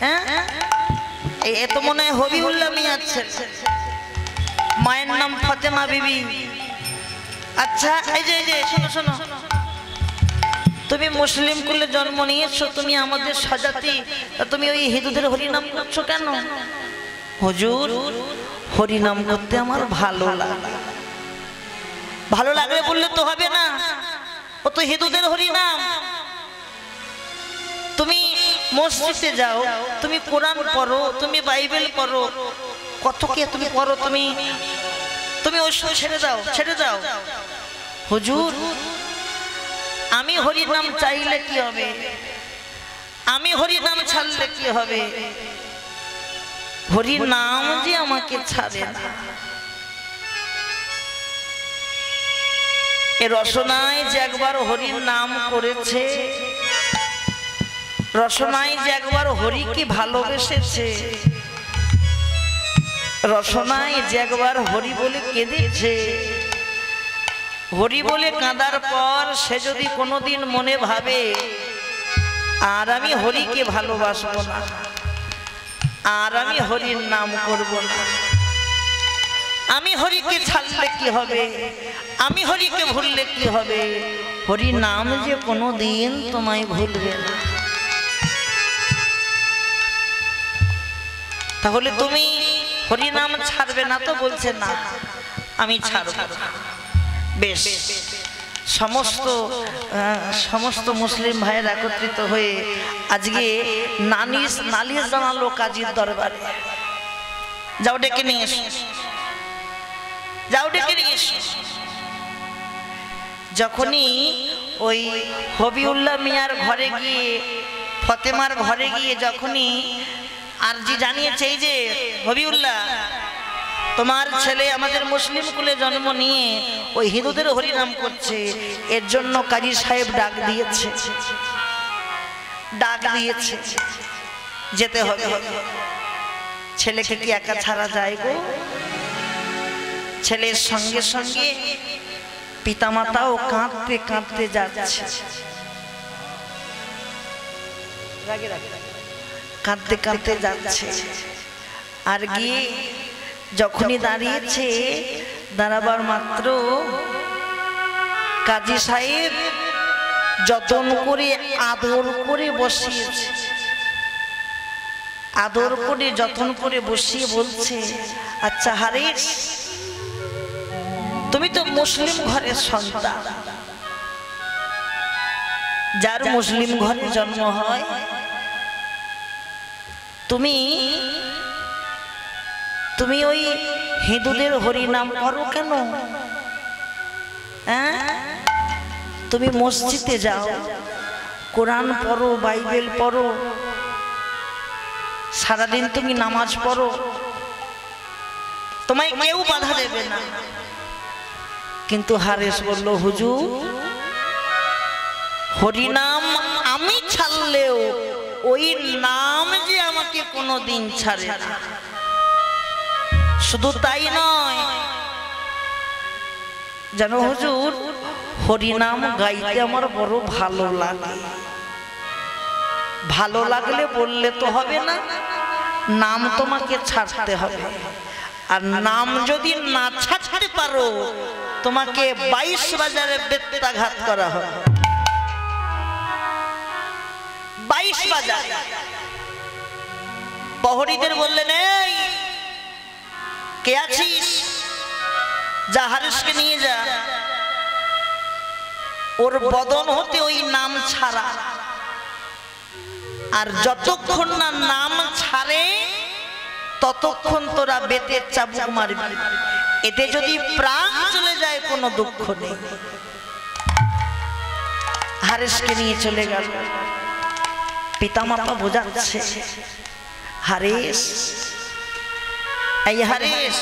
হ্যাঁ এ তো মনে হয় হবিউল্লাহ মিয়ার ছেলে, মায়ের নাম ফাতেমা বিবি। আচ্ছা এই যে শোনো শোনো, তুমি মুসলিম কুলে জন্ম নিয়েছো, তুমি আমাদের সাজাতি, তুমি ওই হিন্দুদের হরিনাম করছো কেন? হুজুর হরিনাম করতে আমার ভালো লাগে। ভালো লাগলে বললে তো হবে না, ও তো হিন্দুদের হরিনাম। তুমি মসজিদে যাও, তুমি কোরআন পড়ো, তুমি বাইবেল পড়ো, কত কি তুমি পড়ো, তুমি তুমি ওই ছেড়ে দাও ছেড়ে দাও। হুজুর আমি হরিনাম চাইলে কি হবে, আমি হরিনাম ছাড়লে কি হবে? হরিনাম যে আমাকে ছাড়ে না। এ রসনায় যে একবার হরির নাম করেছে, রসনায় যে একবার হরিকে ভালোবেসেছে, রসনায় যে একবার হরি বলে কেঁদেছে, হরি বলে কাঁদার পর সে যদি কোনোদিন মনে ভাবে আর আমি হরিকে ভালোবাসবো না, আর আমি হরির নাম করব না, আমি হরিকে ছাড়লে কি হবে, আমি হরিকে ভুললে কি হবে? হরি নাম যে কোনোদিন তোমায় ভুলবে না। তাহলে তুমি হরি নাম ছাড়বে না তো? বলছে না আমি ছাড়ব। বেশ, সমস্ত মুসলিম ভাইয়ের একত্রিত হয়ে আজকে নালিশ জানালো কাজীর দরবারে। যাও ডেকে নিয়ে এসো, যাও ডেকে নিয়ে এসো। যখনই ওই হবিউল্লাহ মিয়ার ঘরে গিয়ে, ফতেমার ঘরে গিয়ে যখনই আরজি জানিয়েছে, এই যে হবিউল্লাহ তোমার ছেলে আমাদের মুসলিম কুলে জন্ম নিয়ে ওই হিন্দুদের হরিনাম করছে, এর জন্য কাজী সাহেব ডাক দিয়েছে, যেতে হবে। ছেলেকে কি একা ছাড়া যায় গো? ছেলের সঙ্গে সঙ্গে পিতামাতাও কাঁদতে কাঁদতে যাচ্ছে, কাঁদতে কাঁদতে যাচ্ছে। আর গিয়ে যখনই দাঁড়িয়েছে, দাঁড়াবার মাত্র কাজী সাহেব যতন করে আদর করে বসিয়েছে, আদর করে যতন করে বসিয়ে বলছে, আচ্ছা হারিস, তুমি তো মুসলিম ঘরের সন্তান, যার মুসলিম ঘরে জন্ম হয়, তুমি তুমি ওই হিন্দুদের হরিনাম করো কেন? হ্যাঁ, তুমি মসজিদে যাও, কোরআন পড়ো, বাইবেল পড়ো, সারাদিন তুমি নামাজ পড়ো, তোমায় কেউ বাধা দেবে না। কিন্তু হারেস বলল, হুজুর হরিনাম আমি ছাড়লেও ওই নাম যে আমাকে কোনোদিন ছাড়ে না। শুধু তাই নয়, জানো হুজুর হরিনাম গাইতে আমার বড় ভালো লাগে। ভালো লাগলে বললে তো হবে না, নাম তোমাকে ছাড়তে হবে। আর নাম যদি না ছাড়তে পারো, তোমাকে 22 বাজারে বেত্রাঘাত করা হবে। 22 বাজার। প্রহরীদের বললেন, এই কে আছিস, যা হারিসকে নিয়ে যা, ওর বদন হতে ওই নাম ছাড়া। আর যতক্ষণ না নাম ছাড়ে ততক্ষণ তোরা বেতের চাবুক মারবি। এতে যদি প্রাণ চলে যায় কোনো দুঃখ নেই। হারিসকে নিয়ে চলে গেল। পিতামাতা বোঝাচ্ছে, হারিস, এই হারিস,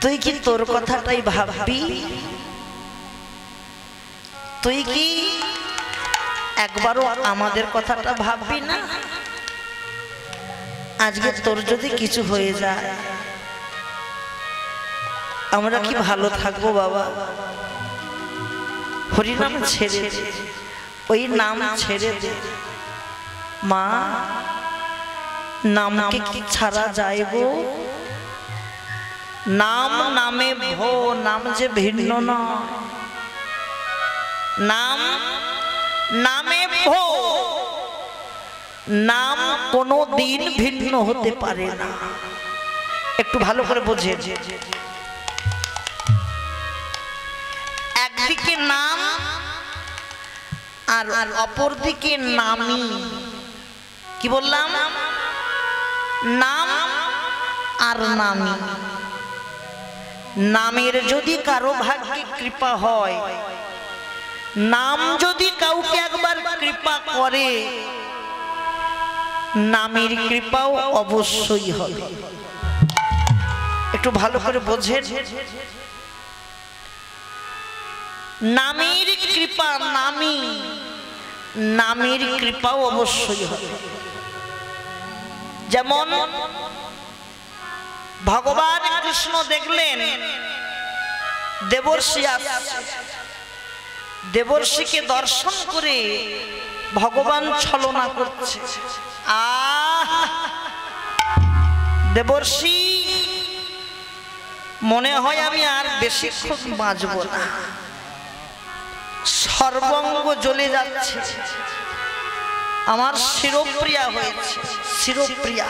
তুই কি তোর কথাটাই ভাববি? তুই কি একবারও আমাদের কথাটা ভাববি না? আজকে তোর যদি কিছু হয়ে যায় আমরা কি ভালো থাকবো বাবা? হরিনাম ছেড়ে দে, ওই নাম ছেড়ে দে। মা নামকে কি ছাড়া যায় গো? নাম নামে ভো, নাম যে ভিন্ন নয়। নাম নামে ভো, নাম কোনো দিন ভিন্ন হতে পারে না। একটু ভালো করে বোঝে। একদিকে নাম আর অপর দিকে নামী। কি বললাম? নাম আর নামী। নামের যদি কারো ভাগ্যে কৃপা হয়, নাম যদি কাউকে একবার কৃপা করে, নামের কৃপাও অবশ্যই হবে। একটু ভালো করে বোঝেন। নামের কৃপা নামী, নামের কৃপাও অবশ্যই হবে। যেমন ভগবান কৃষ্ণ দেখলেন দেবর্ষি আসছে, দেবর্ষিকে দর্শন করে ভগবান ছলনা করছে। দেবর্ষি মনে হয় আমি আর বেশিক্ষণ বাঁচব না, সর্বঙ্গ জ্বলে যাচ্ছে, আমার শিরপ্রিয়া হয়েছে, শিরপ্রিয়া।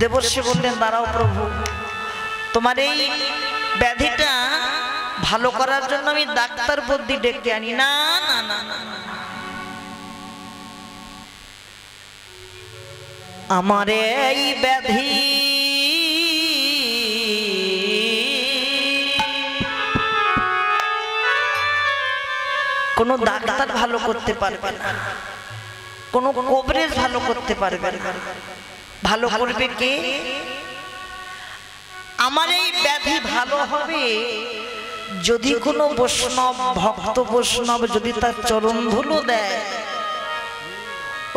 দেবর্ষি বললেন দাঁড়াও প্রভু, তোমার এই ব্যাধিটা ভালো করার জন্য আমি ডাক্তার বুদ্ধি ডেকে আনি। না না না না, আমার এই ব্যাধি কোনো ডাক্তার ভালো করতে পারবে না, কোনো কবরেজ ভালো করতে পারবে না। ভালো করবে কে? আমার এই ব্যাধি ভালো হবে যদি কোনো বৈষ্ণব, ভক্ত বৈষ্ণব যদি তার চরণ ধুলো দেয়,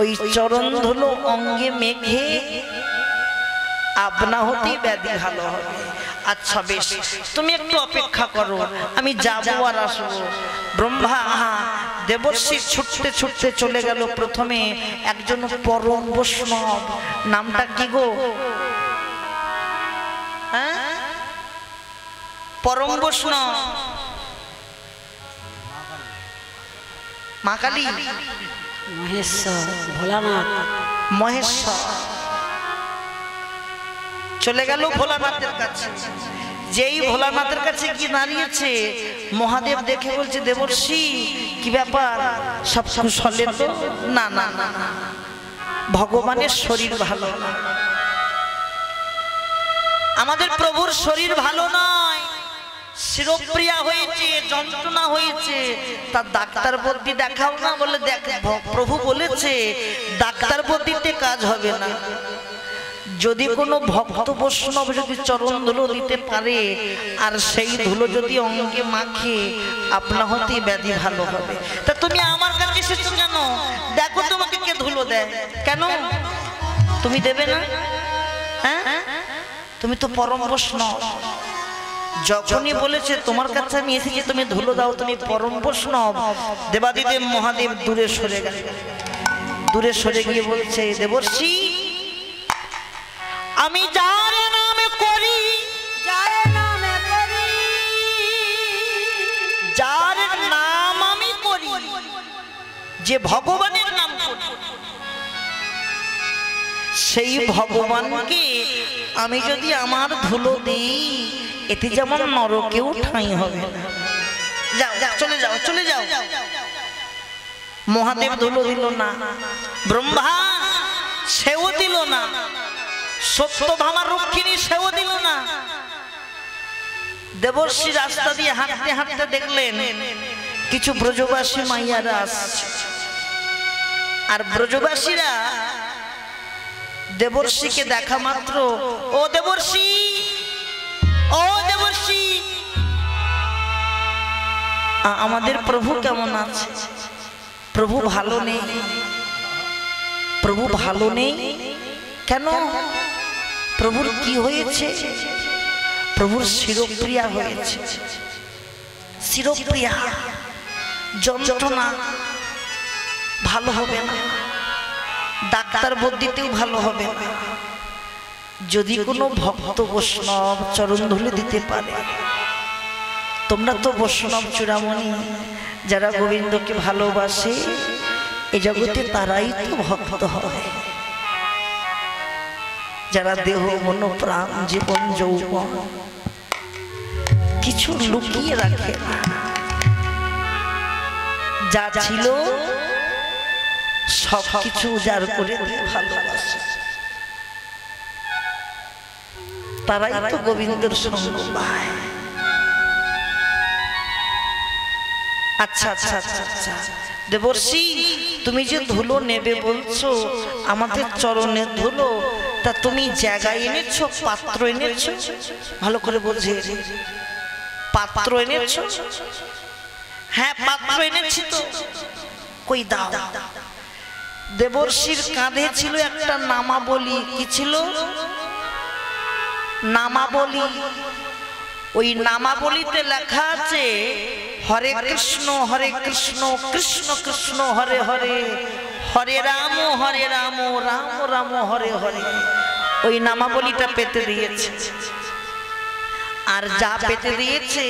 ওই চরণ ধুলো অঙ্গে মেঘে আপনা হতেই ব্যাধি ভালো হবে। আচ্ছা বেশ, তুমি একটু অপেক্ষা করো, আমি যাবো আর আসবো। ব্রহ্মা দেবর্ষি ছুটতে ছুটতে চলে গেল। প্রথমে একজন পরম বৈষ্ণব, নামটা কি গো? হ্যাঁ, পরম বৈষ্ণব মা কালী, মহেশ্বর, ভোলানাথ, মহেশ্বর চলে গেল ভোলানাথের কাছে। যেই ভোলানাথের কাছে কি দাঁড়িয়েছে, মহাদেব দেখে বলছে দেবর্ষি কি ব্যাপার, সব কুশলে তো? না না না, ভগবানের শরীর ভালো না, আমাদের প্রভুর শরীর ভালো নয়, শিরপ্রিয়া হয়েছে, যন্ত্রণা হয়েছে, তার ডাক্তার বুদ্ধি দেখাও না। বলে দেখ, প্রভু বলেছে ডাক্তার বুদ্ধিতে কাজ হবে না, যদি কোনো ভক্ত বৈষ্ণব যদি চরণ ধুলো দিতে পারে আর সেই ধুলো যদি অঙ্গে মাখে, আপনা হতেই ব্যাধি ভালো হবে। তা তুমি আমার কাছে এসেছো কেন? দেখো তোমাকে কে ধুলো দেয়। কেন তুমি দেবে না? হ্যাঁ, তুমি তো পরম বৈষ্ণব। যখনই বলেছে তোমার কাছে আমি এসেছি, তুমি ধুলো দাও, তুমি পরম বৈষ্ণব। দেবাদিদেব মহাদেব দূরে সরে গেল। দূরে সরে গিয়ে বলছে দেবর্ষি, আমি যার নামে করি, যার নামে করি, যার নাম আমি করি, যে ভগবানের নাম করি, সেই ভগবানকে আমি যদি আমার ধুলো দিই, এতে যেমন নরকেও ঠাঁই হবে না। যাও যাও, চলে যাও, চলে যাও। মহাদেব ধুলো দিল না, ব্রহ্মা সেও দিল না, সত্যভামা রক্ষিণী সেও দিল না। দেবর্ষি রাস্তা দিয়ে হাঁটতে হাঁটতে দেখলেন কিছু ব্রজবাসী মাইয়ারা আসছে, আর ব্রজবাসীরা দেবর্ষিকে দেখা মাত্র, ও দেবর্ষি, ও দেবর্ষি, আমাদের প্রভু কেমন আছে? প্রভু ভালো নেই, প্রভু ভালো নেই। কেন? প্রভুর কি হয়েছে? প্রভুর শিরপ্রিয়া হয়েছে, শিরপ্রিয়া, যন্ত্রণা। ভালো হবে না, ডাক্তার বুদ্ধিতেও ভালো হবে না। যদি কোনো ভক্ত বৈষ্ণব চরণ ধুলে দিতে পারে, তোমরা তো বৈষ্ণব চূড়ামণি, যারা গোবিন্দকে ভালোবাসে এই জগতে তারাই তো ভক্ত হয়, যারা দেহ মন প্রাণ জীবন যৌবন কিছু লুকিয়ে রাখে না, যা ছিল সব কিছু উজাড় করে দিয়ে ভালোবাসে, তারাই তো গোবিন্দের সঙ্গ পায়। আচ্ছা আচ্ছা আচ্ছা আচ্ছা দেবর্ষি, তুমি যে ধুলো নেবে বলছো, আমাদের চরণের ধুলো, তা তুমি জায়গায় এনেছো, পাত্র এনেছো? ভালো করে বলছি, পাত্র এনেছো? হ্যাঁ পাত্র এনেছি তো, কই দাও। দেবর্ষির কাঁধে ছিল একটা নামাবলী। কি ছিল? নামাবলী। ওই নামাবলীতে লেখা আছে হরে কৃষ্ণ কৃষ্ণ কৃষ্ণ হরে হরে, হরে রাম রাম রাম হরে হরে। ওই নামাবলীটা পেতে দিয়েছে। আর যা পেতে দিয়েছে,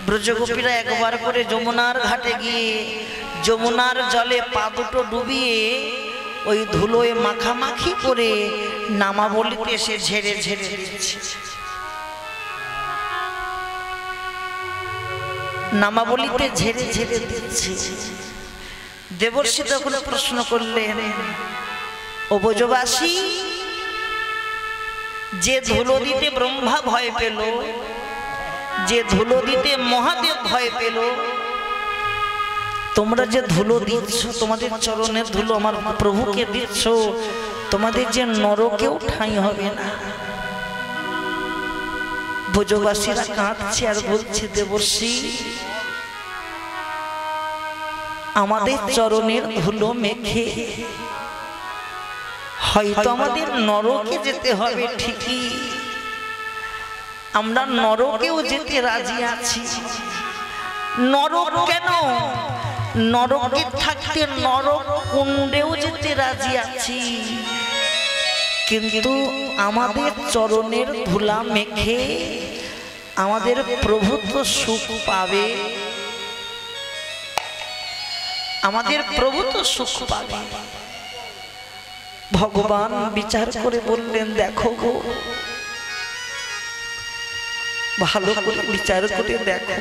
ব্রজগোপীরা একবার করে যমুনার ঘাটে গিয়ে যমুনার জলে পা দুটো ডুবিয়ে ওই ধুলোয় মাখামাখি করে নামাবলীতে সে ঝেড়ে ঝেড়ে দিচ্ছে। নামাবলীতে ঝেড়ে ঝেড়ে দিচ্ছে। দেবর্ষি তখন প্রশ্ন করলেন, ও ব্রজবাসী, যে ধুলো দিতে ব্রহ্মা ভয় পেল, যে ধুলো দিতে মহাদেব ভয় পেল, তোমরা যে ধুলো দিচ্ছ, তোমাদের চরণের ধুলো আমার প্রভুকে দিচ্ছ, তোমাদের যে নরকেও ঠাঁই হবে না। ব্রজবাসীরা কাঁদছে আর বলছে, দেবর্ষি, আমাদের চরণের ধুলো মেখে হয়তো আমাদের নরকে যেতে হবে ঠিকই, আমরা নরকেও যেতে রাজি আছি। নরক কেন, নরকে থাকতে নরক কুণ্ডেও যেতে রাজি আছি, কিন্তু আমাদের চরণের ধুলা মেখে আমাদের প্রভু তো সুখ পাবে, আমাদের প্রভু তো সুখ পাবে। ভগবান বিচার করে বললেন, দেখো গো, ভালো করে বিচার করে দেখো,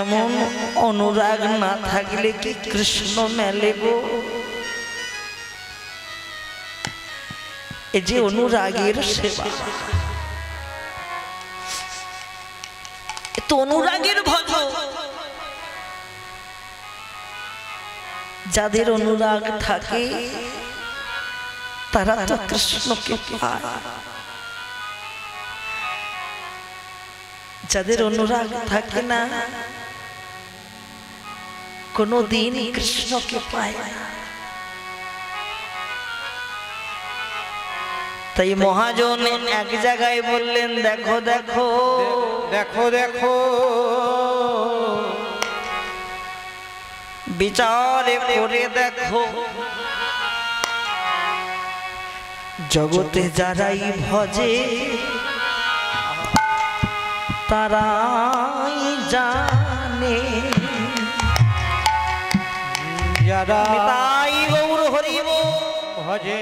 এমন অনুরাগ না থাকলে কি কৃষ্ণ মেলে গো? এই যে অনুরাগের সেবা, তো অনুরাগের ভজ, যাদের অনুরাগ থাকে তারা তো কৃষ্ণকে পায়, যাদের অনুরাগ থাকে না কোনদিন কৃষ্ণকে পায় না। তাই মহাজন এক জায়গায় বললেন, দেখো দেখো দেখো দেখো, বিচার করে দেখো, জগতে যারাই ভজে তারাই জানে, যারা তাই গৌর হরি ভজে